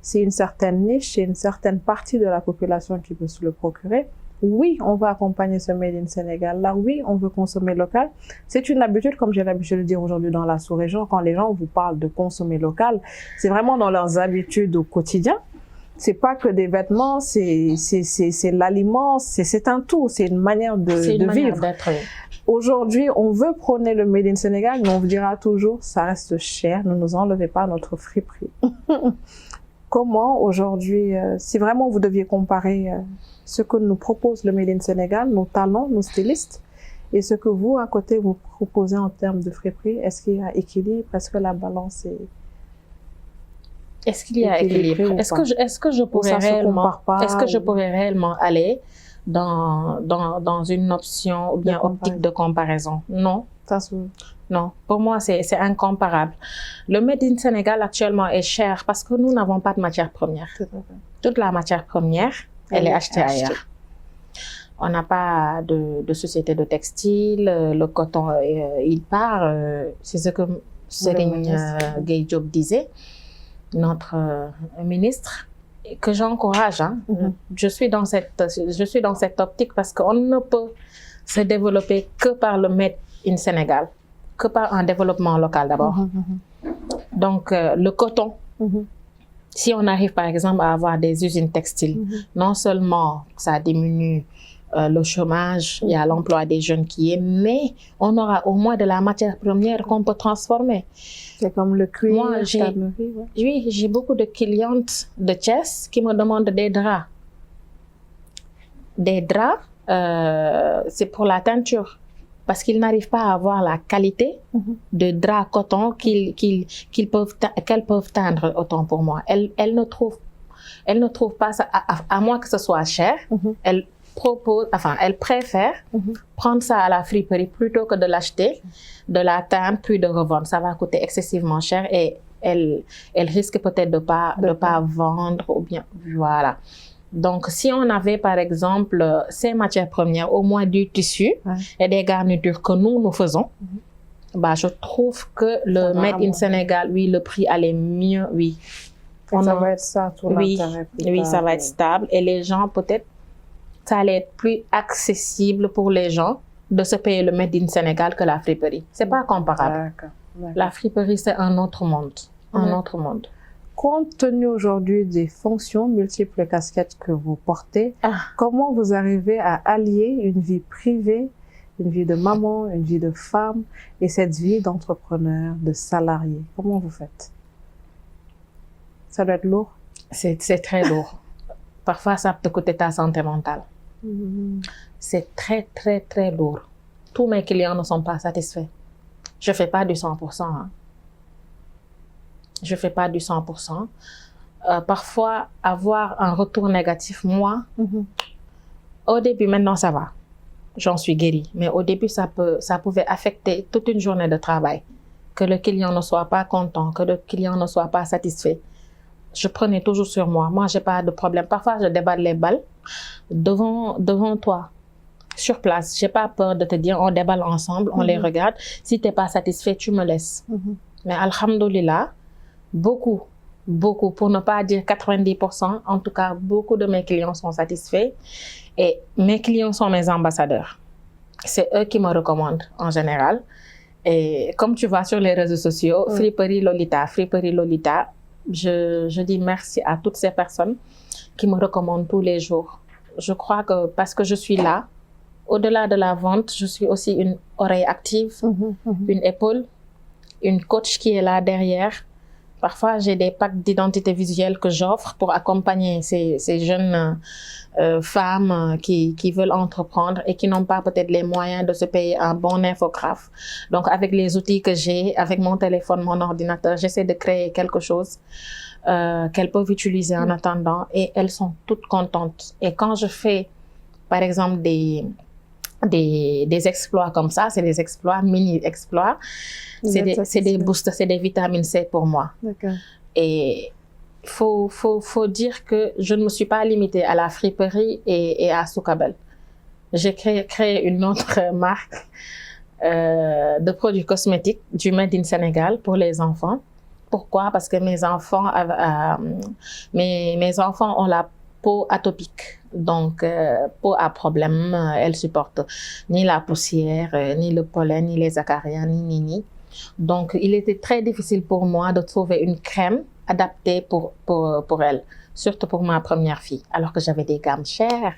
Speaker 1: C'est une certaine niche, c'est une certaine partie de la population qui peut se le procurer. Oui, on va accompagner ce Made in Sénégal. Là, oui, on veut consommer local. C'est une habitude, comme j'ai l'habitude de dire aujourd'hui dans la sous-région, quand les gens vous parlent de consommer local, c'est vraiment dans leurs habitudes au quotidien. C'est pas que des vêtements, c'est l'aliment, c'est un tout, c'est une manière de vivre. Aujourd'hui, on veut prôner le Made in Sénégal, mais on vous dira toujours, ça reste cher, ne nous enlevez pas notre friperie. Comment aujourd'hui, si vraiment vous deviez comparer ce que nous propose le Made in Sénégal, nos talents, nos stylistes, et ce que vous, à côté, vous proposez en termes de friperie, est-ce qu'il y a équilibre? Est-ce que la balance est...
Speaker 2: Est-ce qu'il y a équilibre? Est-ce que je pourrais réellement aller dans une option ou bien optique de comparaison? Non. Non, pour moi, c'est incomparable. Le Made in Sénégal actuellement est cher parce que nous n'avons pas de matière première. Toute la matière première, elle est achetée ailleurs. On n'a pas de société de textile, le coton, il part. C'est ce que Serigne Gueye Diop disait, notre ministre, que j'encourage. Je suis dans cette optique parce qu'on ne peut se développer que par le Made in Sénégal, que par un développement local d'abord. Donc, le coton, si on arrive par exemple à avoir des usines textiles, non seulement ça diminue le chômage, il y a l'emploi des jeunes qui est, mais on aura au moins de la matière première qu'on peut transformer.
Speaker 1: C'est comme le cuir.
Speaker 2: Moi, j'ai beaucoup de clientes de Thiès qui me demandent des draps. Des draps, c'est pour la teinture. Parce qu'ils n'arrivent pas à avoir la qualité de drap coton qu'elles peuvent teindre, autant pour moi. Elles ne trouvent pas ça, à moins que ce soit cher. Elles préfèrent prendre ça à la friperie plutôt que de l'acheter, de la teindre, puis de revendre. Ça va coûter excessivement cher et elles risquent peut-être de pas vendre ou bien, voilà. Donc, si on avait, par exemple, ces matières premières, au moins du tissu et des garnitures que nous faisons, bah, je trouve que le Made in Sénégal, oui, le prix allait mieux, oui.
Speaker 1: Ça va être ça, tout l'intérêt.
Speaker 2: Oui, ça va être stable. Et les gens, peut-être, ça allait être plus accessible pour les gens de se payer le Made in Sénégal que la friperie. C'est pas comparable. La friperie, c'est un autre monde. Un autre monde.
Speaker 1: Compte tenu aujourd'hui des fonctions, multiples casquettes que vous portez, comment vous arrivez à allier une vie privée, une vie de maman, une vie de femme et cette vie d'entrepreneur, de salarié? Comment vous faites? Ça doit être lourd.
Speaker 2: C'est très lourd. Parfois, ça peut te coûter ta santé mentale. C'est très, très, très lourd. Tous mes clients ne sont pas satisfaits. Je ne fais pas du 100%. Hein. Je ne fais pas du 100%. Parfois, avoir un retour négatif, moi, au début, maintenant, ça va. J'en suis guérie. Mais au début, ça pouvait affecter toute une journée de travail. Que le client ne soit pas content, que le client ne soit pas satisfait. Je prenais toujours sur moi. Moi, je n'ai pas de problème. Parfois, je déballe les balles devant toi, sur place. Je n'ai pas peur de te dire, on déballe ensemble, on les regarde. Si tu n'es pas satisfait, tu me laisses. Mais alhamdoulilah, beaucoup, pour ne pas dire 90%, en tout cas, beaucoup de mes clients sont satisfaits. Et mes clients sont mes ambassadeurs. C'est eux qui me recommandent en général. Et comme tu vois sur les réseaux sociaux, Friperie Lolita, je dis merci à toutes ces personnes qui me recommandent tous les jours. Je crois que parce que je suis là, au-delà de la vente, je suis aussi une oreille active, une épaule, une coach qui est là derrière. Parfois, j'ai des packs d'identité visuelle que j'offre pour accompagner ces jeunes femmes qui veulent entreprendre et qui n'ont pas peut-être les moyens de se payer un bon infographe. Donc, avec les outils que j'ai, avec mon téléphone, mon ordinateur, j'essaie de créer quelque chose qu'elles peuvent utiliser en attendant et elles sont toutes contentes. Et quand je fais, par exemple, des exploits comme ça, c'est des exploits, mini-exploits, c'est des boosters, c'est des vitamines C pour moi.
Speaker 1: D'accord.
Speaker 2: Et il faut dire que je ne me suis pas limitée à la friperie et à Soukabel. J'ai créé une autre marque de produits cosmétiques du Made in Sénégal pour les enfants. Pourquoi? Parce que mes enfants ont la peau atopique. Donc, peau à problème, elle supporte ni la poussière, ni le pollen, ni les acariens, ni. Donc, il était très difficile pour moi de trouver une crème adaptée pour elle, surtout pour ma première fille, alors que j'avais des gammes chères.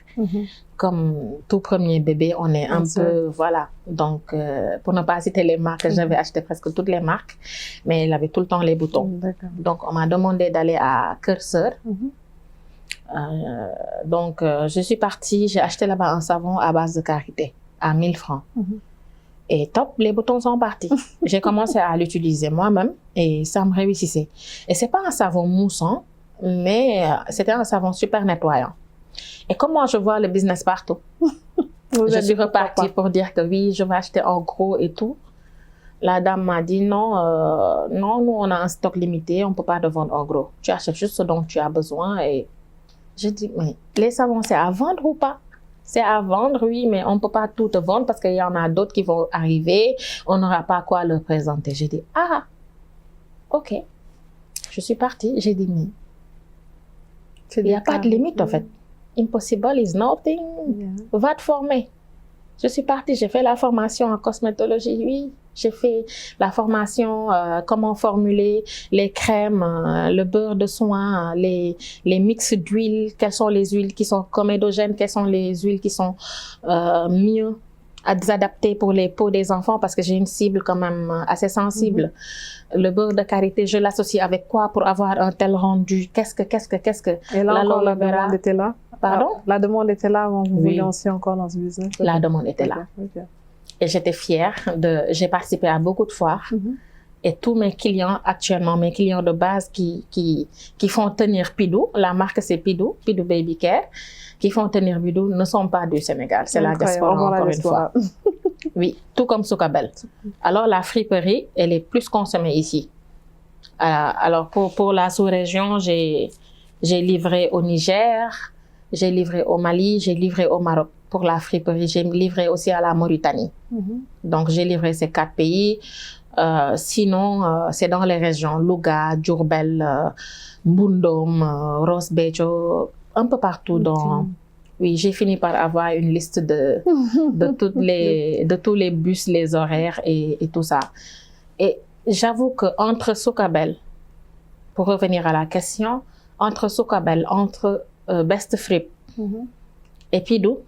Speaker 2: Comme tout premier bébé, on est un peu, voilà. Donc, pour ne pas citer les marques, j'avais acheté presque toutes les marques, mais elle avait tout le temps les boutons. Donc, on m'a demandé d'aller à Curseur. Donc, je suis partie, j'ai acheté là-bas un savon à base de karité à 1000 francs. Et top, les boutons sont partis. J'ai commencé à l'utiliser moi-même et ça me réussissait. Et c'est pas un savon moussant, mais c'était un savon super nettoyant. Et comme moi, je vois le business partout, je suis repartie pour dire que oui, je vais acheter en gros et tout. La dame m'a dit non, non, nous on a un stock limité, on peut pas te vendre en gros. Tu achètes juste ce dont tu as besoin. Et je dis, mais les savons, c'est à vendre ou pas? C'est à vendre, oui, mais on ne peut pas tout te vendre parce qu'il y en a d'autres qui vont arriver. On n'aura pas quoi leur présenter. J'ai dit, ah, ok. Je suis partie. J'ai dit, mais il n'y a pas de limite, en fait. Impossible is nothing. Va te former. Je suis partie. J'ai fait la formation en cosmétologie, oui. J'ai fait la formation comment formuler les crèmes, le beurre de soin, les mix d'huile, quelles sont les huiles qui sont comédogènes, quelles sont les huiles qui sont mieux adaptées pour les peaux des enfants parce que j'ai une cible quand même assez sensible. Le beurre de karité, je l'associe avec quoi pour avoir un tel rendu? Qu'est-ce que?
Speaker 1: Et là encore, la demande était là?
Speaker 2: Pardon?
Speaker 1: La demande était là avant que vous vous lanciez encore dans ce business?
Speaker 2: La demande était là. Et j'étais fière j'ai participé à beaucoup de foires. Et tous mes clients actuellement, mes clients de base qui font tenir Pidou, la marque c'est Pidou Baby Care, qui font tenir Pidou ne sont pas du Sénégal. C'est la diaspora encore une fois. Oui, tout comme Soukabel. Alors la friperie, elle est plus consommée ici. Alors pour la sous-région, j'ai livré au Niger, j'ai livré au Mali, j'ai livré au Maroc. Pour la friperie, j'ai livré aussi à la Mauritanie. Donc, j'ai livré ces 4 pays. Sinon, c'est dans les régions Louga, Diourbel, Mbundum, Ross Béthio, un peu partout. Oui, j'ai fini par avoir une liste de tous les bus, les horaires et tout ça. Et j'avoue qu'entre Soukabel, pour revenir à la question, entre Soukabel, entre Best Frip et Pidou,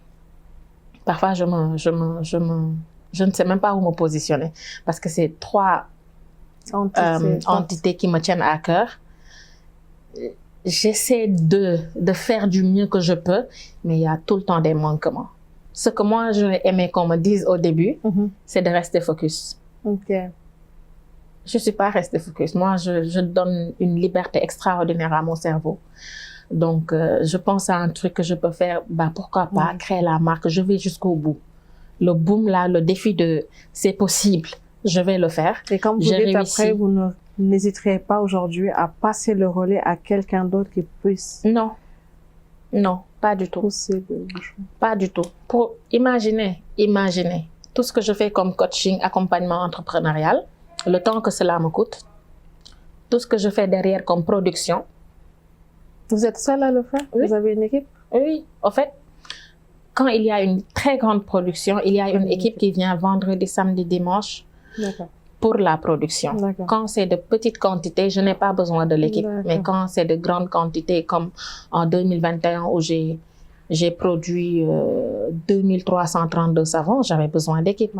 Speaker 2: parfois, je ne sais même pas où me positionner parce que c'est 3 entités qui me tiennent à cœur. j'essaie de faire du mieux que je peux, mais il y a tout le temps des manquements. Ce que moi, j'aurais aimé qu'on me dise au début, c'est de rester focus.
Speaker 1: Ok.
Speaker 2: Je suis pas restée focus. Moi, je donne une liberté extraordinaire à mon cerveau. Donc, je pense à un truc que je peux faire, pourquoi pas créer la marque, je vais jusqu'au bout. Le boom là, le défi de c'est possible, je vais le faire.
Speaker 1: Et comme vous dites après, vous n'hésiterez pas aujourd'hui à passer le relais à quelqu'un d'autre qui puisse...
Speaker 2: Non, pas du tout. Pas du tout. Pour imaginer tout ce que je fais comme coaching, accompagnement entrepreneurial, le temps que cela me coûte, tout ce que je fais derrière comme production.
Speaker 1: Vous êtes seule à le faire? Oui. Vous avez une équipe?
Speaker 2: Oui, en fait, quand il y a une très grande production, il y a une équipe qui vient vendredi, samedi, dimanche pour la production. Quand c'est de petites quantités, je n'ai pas besoin de l'équipe. Mais quand c'est de grandes quantités, comme en 2021 où j'ai produit 2332 savons, j'avais besoin d'équipe.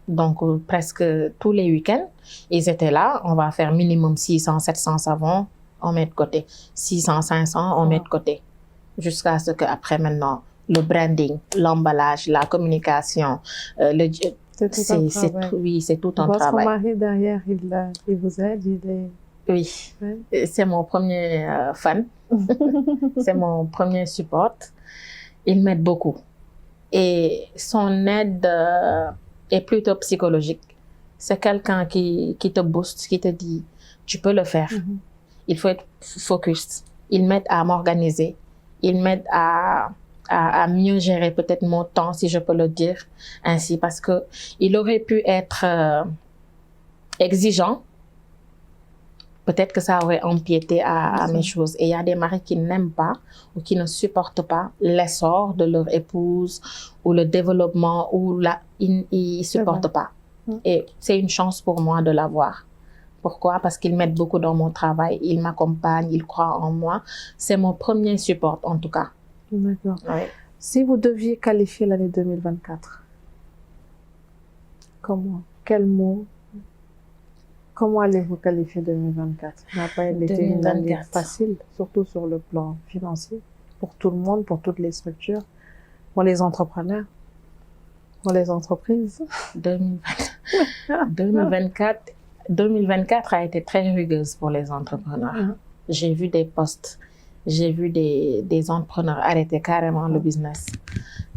Speaker 2: Donc, presque tous les week-ends, ils étaient là. On va faire minimum 600, 700 savons, on met de côté. 600, 500, on met de côté. Jusqu'à ce qu'après, maintenant, le branding, l'emballage, la communication, c'est tout un travail.
Speaker 1: Votre mari derrière, il vous aide,
Speaker 2: Oui, c'est mon premier fan. C'est mon premier support. Il m'aide beaucoup. Et son aide est plutôt psychologique. C'est quelqu'un qui te booste, qui te dit, tu peux le faire. Il faut être focus. Il m'aide à m'organiser. Il m'aide à mieux gérer peut-être mon temps, si je peux le dire ainsi, parce que il aurait pu être exigeant. Peut-être que ça aurait empiété à mes choses. Et il y a des maris qui n'aiment pas ou qui ne supportent pas l'essor de leur épouse ou le développement ou ils ne supportent pas. Et c'est une chance pour moi de l'avoir. Pourquoi? Parce qu'ils m'aident beaucoup dans mon travail, ils m'accompagnent, ils croient en moi. C'est mon premier support en tout cas.
Speaker 1: D'accord. Oui. Si vous deviez qualifier l'année 2024, comment? Quel mot? Comment allez-vous qualifier 2024? Ça n'a pas été une année facile, surtout sur le plan financier, pour tout le monde, pour toutes les structures, pour les entrepreneurs, pour les entreprises.
Speaker 2: 2024 a été très rugueuse pour les entrepreneurs. J'ai vu des posts, j'ai vu des entrepreneurs arrêter carrément le business.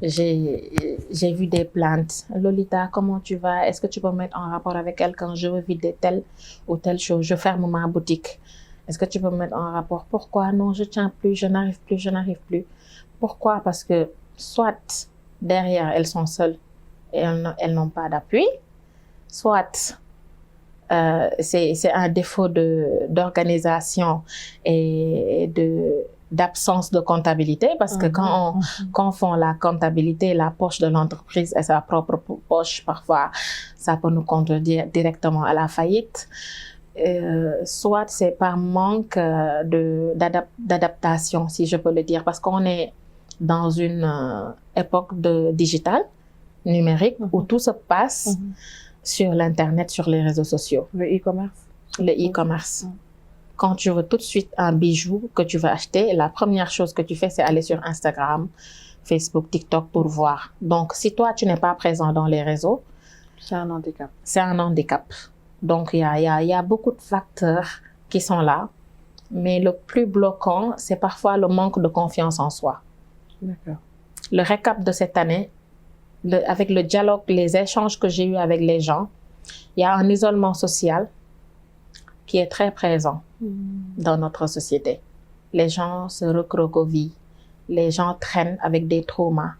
Speaker 2: J'ai vu des plaintes. Lolita, comment tu vas? Est-ce que tu peux me mettre en rapport avec quelqu'un? Je veux vider telle ou telle chose. Je ferme ma boutique. Est-ce que tu peux me mettre en rapport? Pourquoi? Non, je tiens plus, je n'arrive plus. Pourquoi? Parce que soit derrière, elles sont seules et elles n'ont pas d'appui, soit c'est un défaut d'organisation et d'absence de comptabilité, parce que quand on fait la comptabilité, la poche de l'entreprise et sa propre poche, parfois, ça peut nous conduire directement à la faillite. Soit c'est par manque d'adaptation, si je peux le dire, parce qu'on est dans une époque de digital, numérique, où tout se passe sur l'Internet, sur les réseaux sociaux.
Speaker 1: Le e-commerce.
Speaker 2: Le e-commerce. Quand tu veux tout de suite un bijou que tu veux acheter, la première chose que tu fais, c'est aller sur Instagram, Facebook, TikTok pour voir. Donc, si toi, tu n'es pas présent dans les réseaux,
Speaker 1: c'est un handicap.
Speaker 2: C'est un handicap. Donc, il y a beaucoup de facteurs qui sont là. Mais le plus bloquant, c'est parfois le manque de confiance en soi.
Speaker 1: D'accord.
Speaker 2: Le récap de cette année, avec le dialogue, les échanges que j'ai eus avec les gens, il y a un isolement social qui est très présent dans notre société. Les gens se recroquevillent, les gens traînent avec des traumas,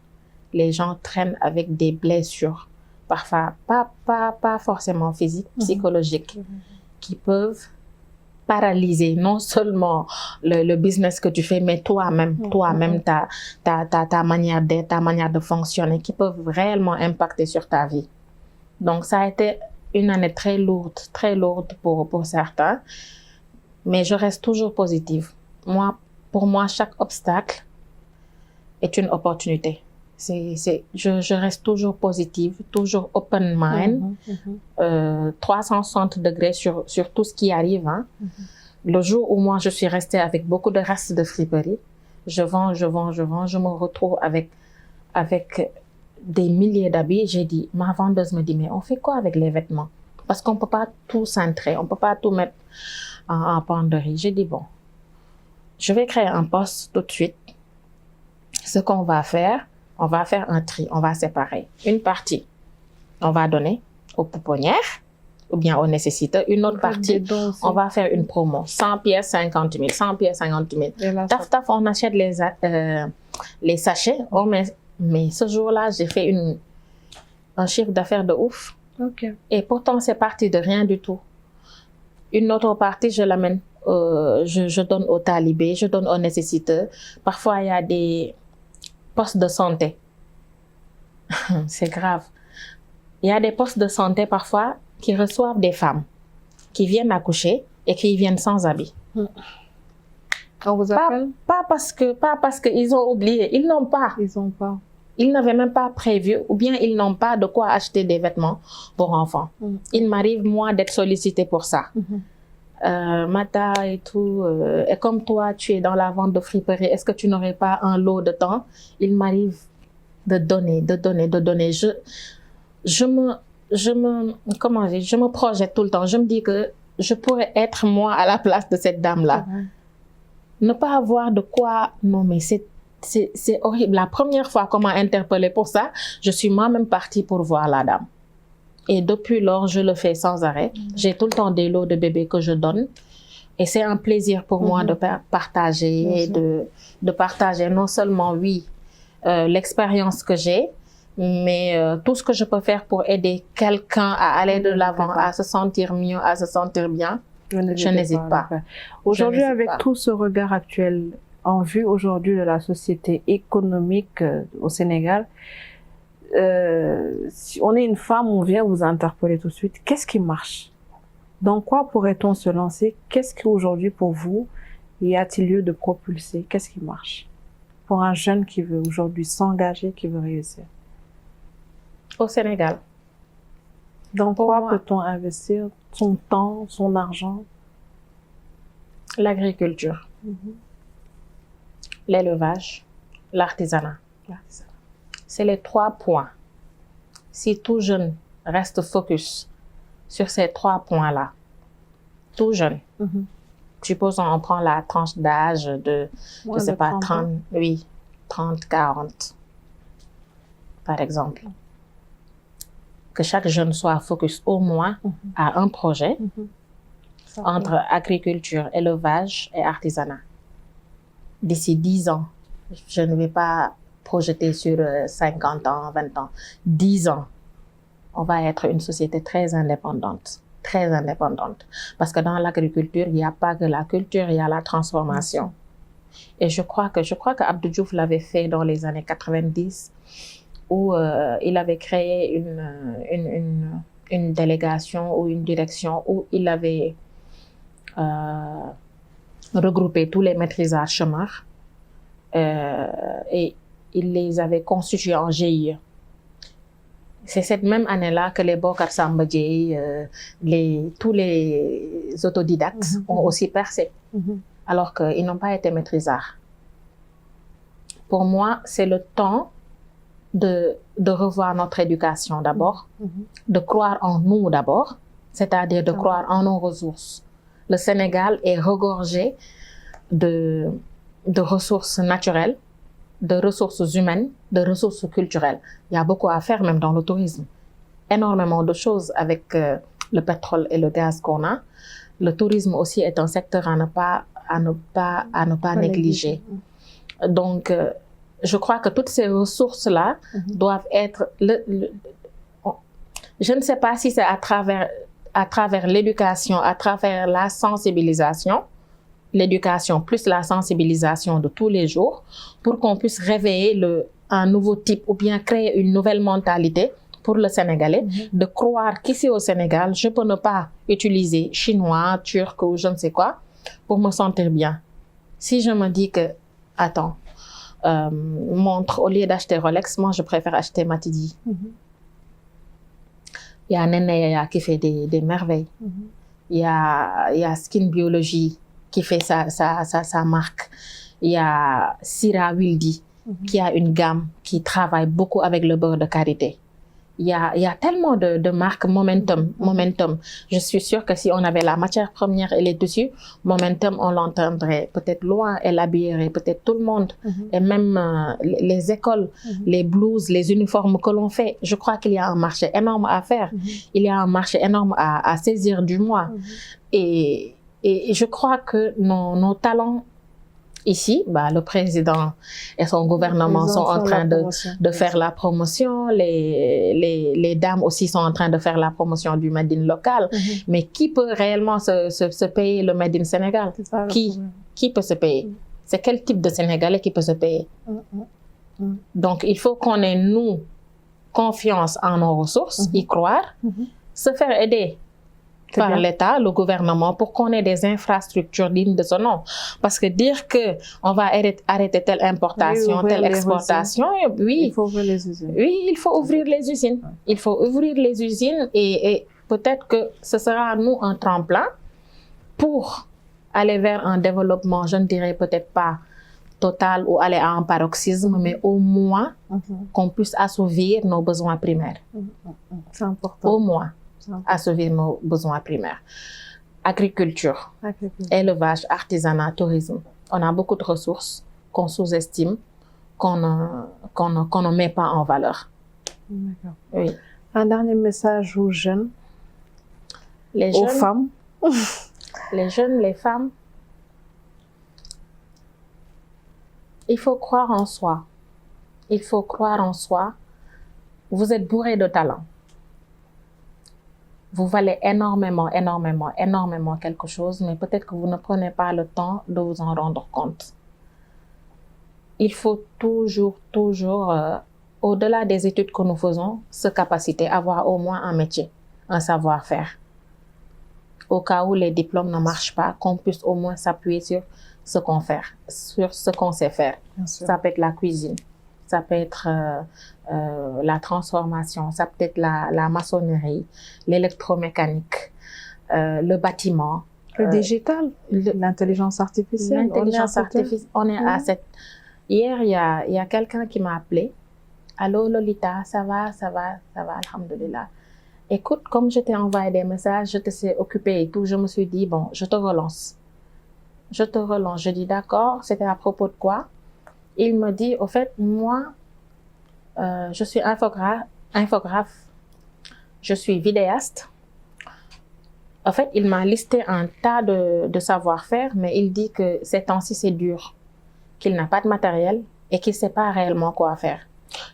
Speaker 2: les gens traînent avec des blessures, parfois pas forcément physiques, psychologiques, qui peuvent paralyser non seulement le business que tu fais, mais toi-même, ta manière d'être, ta manière de fonctionner, qui peuvent réellement impacter sur ta vie. Donc, ça a été une année très lourde pour certains, mais je reste toujours positive. Pour moi, chaque obstacle est une opportunité. Je reste toujours positive, toujours open mind, 360 degrés sur tout ce qui arrive. Le jour où moi, je suis restée avec beaucoup de restes de friperie, je vends, je me retrouve avec des milliers d'habits. J'ai dit, ma vendeuse me dit, mais on fait quoi avec les vêtements? Parce qu'on peut pas tout centrer, on peut pas tout mettre en penderie. J'ai dit, bon, je vais créer un poste tout de suite. Ce qu'on va faire, on va faire un tri, on va séparer. Une partie, on va donner aux pouponnières ou bien aux nécessiteux. Une autre partie, on va faire une promo. 100 pièces, 50 000. 100 pièces, 50 000. Taf, taf, on achète les sachets. Oh, mais ce jour-là, j'ai fait un chiffre d'affaires de ouf.
Speaker 1: Okay.
Speaker 2: Et pourtant, c'est parti de rien du tout. Une autre partie, je l'amène, je donne aux talibés, je donne aux nécessiteux. Parfois, il y a des postes de santé. C'est grave. Il y a des postes de santé parfois qui reçoivent des femmes qui viennent accoucher et qui viennent sans habit.
Speaker 1: On vous appelle?
Speaker 2: Pas parce qu'ils ont oublié, ils n'ont pas.
Speaker 1: Ils n'ont pas.
Speaker 2: Ils n'avaient même pas prévu ou bien ils n'ont pas de quoi acheter des vêtements pour enfants. Il m'arrive, moi, d'être sollicitée pour ça. Mata et tout, et comme toi, tu es dans la vente de friperie, est-ce que tu n'aurais pas un lot de temps? Il m'arrive de donner. Je me projette tout le temps. Je me dis que je pourrais être moi à la place de cette dame-là. Ne pas avoir de quoi, non mais c'est horrible. La première fois qu'on m'a interpellée pour ça, je suis moi-même partie pour voir la dame. Et depuis lors, je le fais sans arrêt. J'ai tout le temps des lots de bébés que je donne. Et c'est un plaisir pour moi de partager, de partager non seulement, oui, l'expérience que j'ai, mais tout ce que je peux faire pour aider quelqu'un à aller de l'avant, à se sentir mieux, à se sentir bien, je n'hésite pas.
Speaker 1: Aujourd'hui, avec tout ce regard actuel en vue aujourd'hui de la société économique au Sénégal, si on est une femme, on vient vous interpeller tout de suite. Qu'est-ce qui marche? Dans quoi pourrait-on se lancer? Qu'est-ce qui aujourd'hui pour vous, y a-t-il lieu de propulser? Qu'est-ce qui marche pour un jeune qui veut aujourd'hui s'engager, qui veut réussir?
Speaker 2: Au Sénégal.
Speaker 1: Dans quoi peut-on investir son temps, son argent?
Speaker 2: L'agriculture, l'élevage, l'artisanat. C'est les 3 points. Si tout jeune reste focus sur ces 3 points-là, tout jeune, supposons on prend la tranche d'âge de, je sais pas, 30, oui, 30, 40, par exemple. Que chaque jeune soit focus au moins à un projet entre agriculture, élevage et artisanat. D'ici 10 ans, je ne vais pas projeter sur 50 ans, 20 ans, 10 ans, on va être une société très indépendante. Très indépendante. Parce que dans l'agriculture, il n'y a pas que la culture, il y a la transformation. Et je crois que Abdou Diouf l'avait fait dans les années 90, où il avait créé une délégation ou une direction où il avait regroupé tous les maîtrisards chômeurs et il les avait constitués en GIE. C'est cette même année-là que les Bokar Samba Dièye, tous les autodidactes ont aussi percé, alors qu'ils n'ont pas été maîtrisards. Pour moi, c'est le temps de revoir notre éducation d'abord, de croire en nous d'abord, c'est-à-dire de croire en nos ressources. Le Sénégal est regorgé de ressources naturelles, de ressources humaines, de ressources culturelles. Il y a beaucoup à faire même dans le tourisme. Énormément de choses avec le pétrole et le gaz qu'on a. Le tourisme aussi est un secteur à ne pas négliger. Donc, je crois que toutes ces ressources-là doivent être... je ne sais pas si c'est à travers l'éducation, à travers la sensibilisation, l'éducation plus la sensibilisation de tous les jours, pour qu'on puisse réveiller un nouveau type ou bien créer une nouvelle mentalité pour le Sénégalais, de croire qu'ici au Sénégal, je peux ne pas utiliser chinois, turc ou je ne sais quoi pour me sentir bien. Si je me dis que, attends, montre, au lieu d'acheter Rolex, moi je préfère acheter Matidi. Il y a Nene Yaya qui fait des merveilles. Il y a Skin Biology qui fait sa marque. Il y a Sira Wildy, qui a une gamme qui travaille beaucoup avec le beurre de karité. Il y a tellement de marques Momentum. Je suis sûre que si on avait la matière première et les tissus, Momentum, on l'entendrait peut-être loin, elle habillerait peut-être tout le monde. Et même les écoles, les blouses, les uniformes que l'on fait, je crois qu'il y a un marché énorme à faire. Il y a un marché énorme à saisir du mois. Et je crois que nos talents ici, le président et son gouvernement sont en train de faire la promotion. Les dames aussi sont en train de faire la promotion du Made in local. Mais qui peut réellement se payer le Made in Sénégal? Qui peut se payer? C'est quel type de Sénégalais qui peut se payer? Donc, il faut qu'on ait, nous, confiance en nos ressources, y croire, se faire aider par l'État, le gouvernement, pour qu'on ait des infrastructures dignes de ce nom. Parce que dire que on va arrêter telle importation, telle exportation,
Speaker 1: il faut ouvrir les usines.
Speaker 2: Oui, il faut ouvrir les usines. Il faut ouvrir les usines et peut-être que ce sera à nous un tremplin pour aller vers un développement, je ne dirais peut-être pas total ou aller à un paroxysme, mais au moins qu'on puisse assouvir nos besoins primaires.
Speaker 1: C'est important.
Speaker 2: Au moins. Assouvir nos besoins primaires. Agriculture, élevage, artisanat, tourisme. On a beaucoup de ressources qu'on sous-estime, qu'on ne met pas en valeur.
Speaker 1: D'accord.
Speaker 2: Oui.
Speaker 1: Un dernier message aux jeunes,
Speaker 2: aux
Speaker 1: femmes.
Speaker 2: Les jeunes, les femmes. Il faut croire en soi. Il faut croire en soi. Vous êtes bourré de talent. Vous valez énormément quelque chose, mais peut-être que vous ne prenez pas le temps de vous en rendre compte. Il faut toujours, au-delà des études que nous faisons, se capaciter à avoir au moins un métier, un savoir-faire. Au cas où les diplômes ne marchent pas, qu'on puisse au moins s'appuyer sur ce qu'on fait, sur ce qu'on sait faire. Ça peut être la cuisine, ça peut être la transformation, ça peut être la maçonnerie, l'électromécanique, le bâtiment.
Speaker 1: Le digital, l'intelligence artificielle.
Speaker 2: L'intelligence artificielle, on est à cette... Hier, il y a quelqu'un qui m'a appelé. Allô Lolita, ça va, alhamdoulilah. Écoute, comme je t'ai envoyé des messages, je te sais occupée et tout, je me suis dit, bon, je te relance. Je dis d'accord, c'était à propos de quoi? Il me dit, au fait, moi, je suis infographe, je suis vidéaste. En fait, il m'a listé un tas de savoir-faire, mais il dit que ces temps-ci, c'est dur, qu'il n'a pas de matériel et qu'il ne sait pas réellement quoi faire.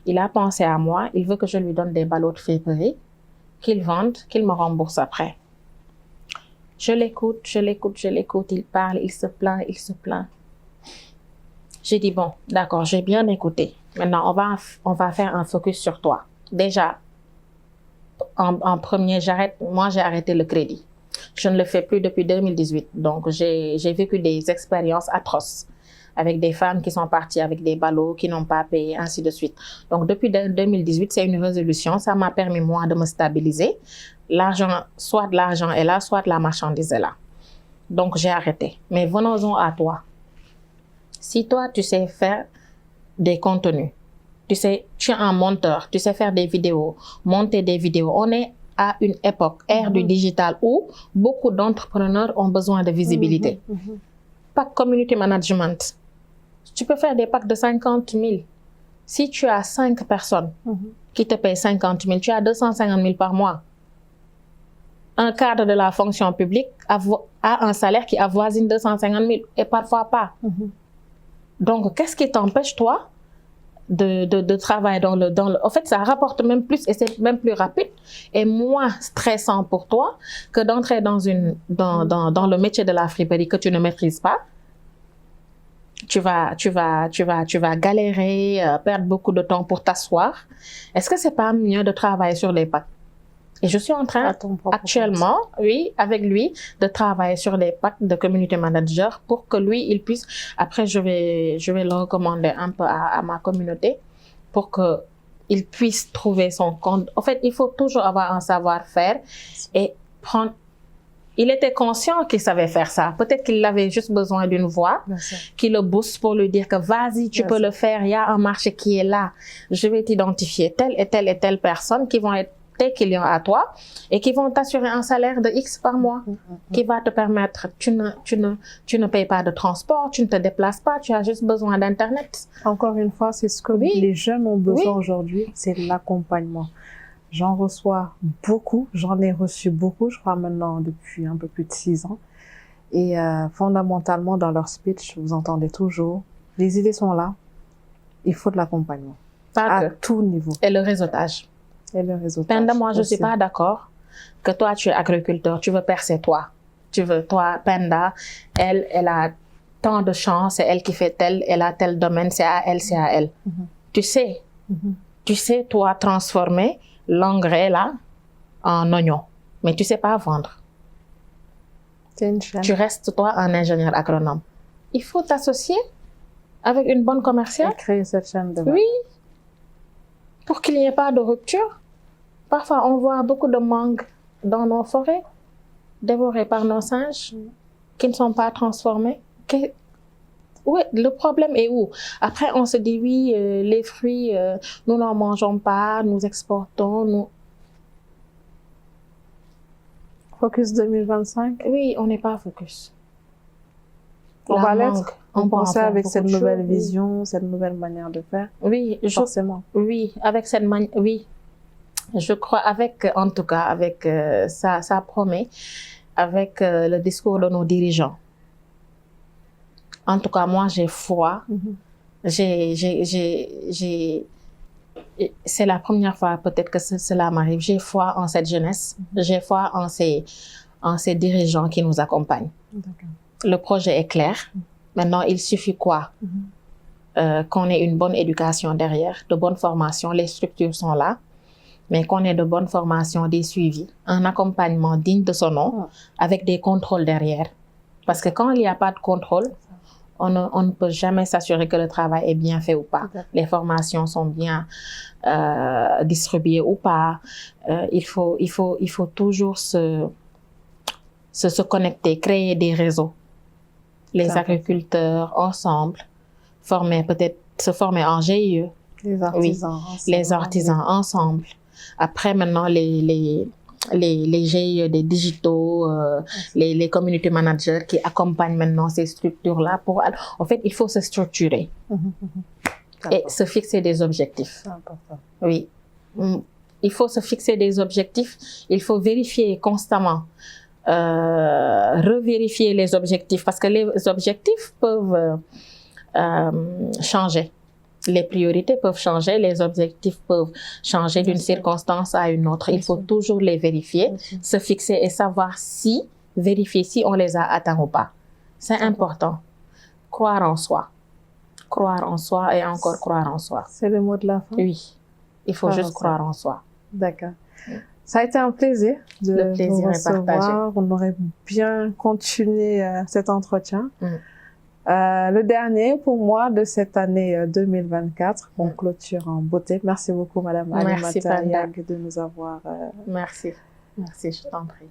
Speaker 2: Il a pensé à moi, il veut que je lui donne des ballots de friperie, qu'il vende, qu'il me rembourse après. Je l'écoute, il parle, il se plaint. J'ai dit, bon, d'accord, j'ai bien écouté. Maintenant, on va faire un focus sur toi. Déjà, en premier, j'ai arrêté le crédit. Je ne le fais plus depuis 2018. Donc, j'ai vécu des expériences atroces avec des femmes qui sont parties avec des ballots, qui n'ont pas payé, ainsi de suite. Donc, depuis 2018, c'est une résolution. Ça m'a permis, moi, de me stabiliser. Soit l'argent est là, soit la marchandise est là. Donc, j'ai arrêté. Mais venons-en à toi. Si toi, tu sais faire des contenus, tu es un monteur, tu sais faire des vidéos, monter des vidéos. On est à une époque, ère du digital, où beaucoup d'entrepreneurs ont besoin de visibilité. Pack community management. Tu peux faire des packs de 50 000. Si tu as 5 personnes qui te payent 50 000, tu as 250 000 par mois. Un cadre de la fonction publique a un salaire qui avoisine 250 000 et parfois pas. Donc, qu'est-ce qui t'empêche, toi, de travailler dans le... En fait, ça rapporte même plus et c'est même plus rapide et moins stressant pour toi que d'entrer dans le métier de la friperie que tu ne maîtrises pas. Tu vas galérer, perdre beaucoup de temps pour t'asseoir. Est-ce que c'est pas mieux de travailler sur les packs? Et je suis en train actuellement, oui, avec lui, de travailler sur les packs de community manager pour que lui, il puisse, après je vais le recommander un peu à ma communauté pour que il puisse trouver son compte. En fait, il faut toujours avoir un savoir-faire et prendre Il était conscient qu'il savait faire ça. Peut-être qu'il avait juste besoin d'une voix qui le booste pour lui dire que vas-y, tu peux le faire. Il y a un marché qui est là. Je vais t'identifier telle et telle personne qui vont être tes clients à toi et qui vont t'assurer un salaire de X par mois qui va te permettre, tu ne payes pas de transport, tu ne te déplaces pas, tu as juste besoin d'Internet.
Speaker 1: Encore une fois, c'est ce que les jeunes ont besoin aujourd'hui, c'est l'accompagnement. J'en reçois beaucoup, j'en ai reçu beaucoup, je crois maintenant depuis un peu plus de 6 ans. Et fondamentalement, dans leur speech, vous entendez toujours, les idées sont là, il faut de l'accompagnement. À tout niveau.
Speaker 2: Et le réseautage.
Speaker 1: Et le réseautage.
Speaker 2: Penda, moi, je ne suis pas d'accord que toi, tu es agriculteur, tu veux percer toi. Toi, Penda, elle a tant de chance, c'est elle qui fait tel, elle a tel domaine, c'est à elle, c'est à elle. Tu sais, toi, transformer l'engrais là en oignon, mais tu sais pas vendre.
Speaker 1: C'est une chaîne.
Speaker 2: Tu restes, toi, un ingénieur agronome. Il faut t'associer avec une bonne commerciale.
Speaker 1: Et créer cette chaîne de valeur.
Speaker 2: Oui. Pour qu'il n'y ait pas de rupture. Parfois, on voit beaucoup de mangues dans nos forêts, dévorées par nos singes, qui ne sont pas transformés. Oui, le problème est où? Après, on se dit, oui, les fruits, nous n'en mangeons pas, nous exportons, nous...
Speaker 1: Focus 2025?
Speaker 2: Oui, on n'est pas focus.
Speaker 1: On va l'être. On pensait avec cette nouvelle vision, cette nouvelle manière de faire.
Speaker 2: Oui,
Speaker 1: forcément.
Speaker 2: Oui, avec cette manière, oui. Je crois en tout cas, avec ça promet, avec le discours de nos dirigeants. En tout cas, moi, j'ai foi. C'est la première fois peut-être que cela m'arrive. J'ai foi en cette jeunesse. J'ai foi en ces dirigeants qui nous accompagnent. Le projet est clair. Maintenant, il suffit quoi? Qu'on ait une bonne éducation derrière, de bonnes formations. Les structures sont là. Mais qu'on ait de bonnes formations, des suivis, un accompagnement digne de son nom, avec des contrôles derrière. Parce que quand il n'y a pas de contrôle, on ne peut jamais s'assurer que le travail est bien fait ou pas. Les formations sont bien distribuées ou pas. Il faut toujours se connecter, créer des réseaux. Les agriculteurs ensemble, se former en GIE.
Speaker 1: Les artisans ensemble.
Speaker 2: Les artisans ensemble. Après, maintenant, les GIE des digitaux, les community managers qui accompagnent maintenant ces structures-là. En fait, il faut se structurer et se fixer des objectifs. Oui. Il faut se fixer des objectifs. Il faut vérifier constamment, revérifier les objectifs parce que les objectifs peuvent changer. Les priorités peuvent changer, les objectifs peuvent changer d'une circonstance à une autre. Il faut toujours les vérifier, se fixer et savoir vérifier si on les a atteints ou pas. C'est important. Croire en soi. Croire en soi et encore croire en soi.
Speaker 1: C'est le mot de la fin?
Speaker 2: Oui. Il faut juste croire en soi.
Speaker 1: D'accord. Ça a été un plaisir de vous recevoir. On aurait bien continué cet entretien. Le dernier pour moi de cette année 2024, on clôture en beauté. Merci beaucoup, Madame Alimata Yag, de nous avoir...
Speaker 2: Merci, je t'en prie.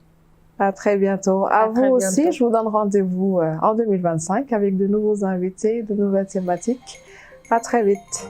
Speaker 1: À très bientôt. À vous aussi, je vous donne rendez-vous en 2025 avec de nouveaux invités, de nouvelles thématiques. À très vite.